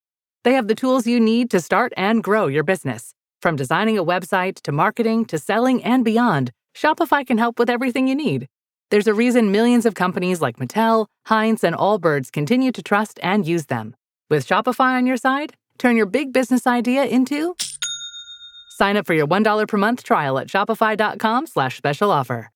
They have the tools you need to start and grow your business. From designing a website to marketing to selling and beyond, Shopify can help with everything you need. There's a reason millions of companies like Mattel, Heinz, and Allbirds continue to trust and use them. With Shopify on your side, turn your big business idea into... Sign up for your $1 per month trial at shopify.com/special offer.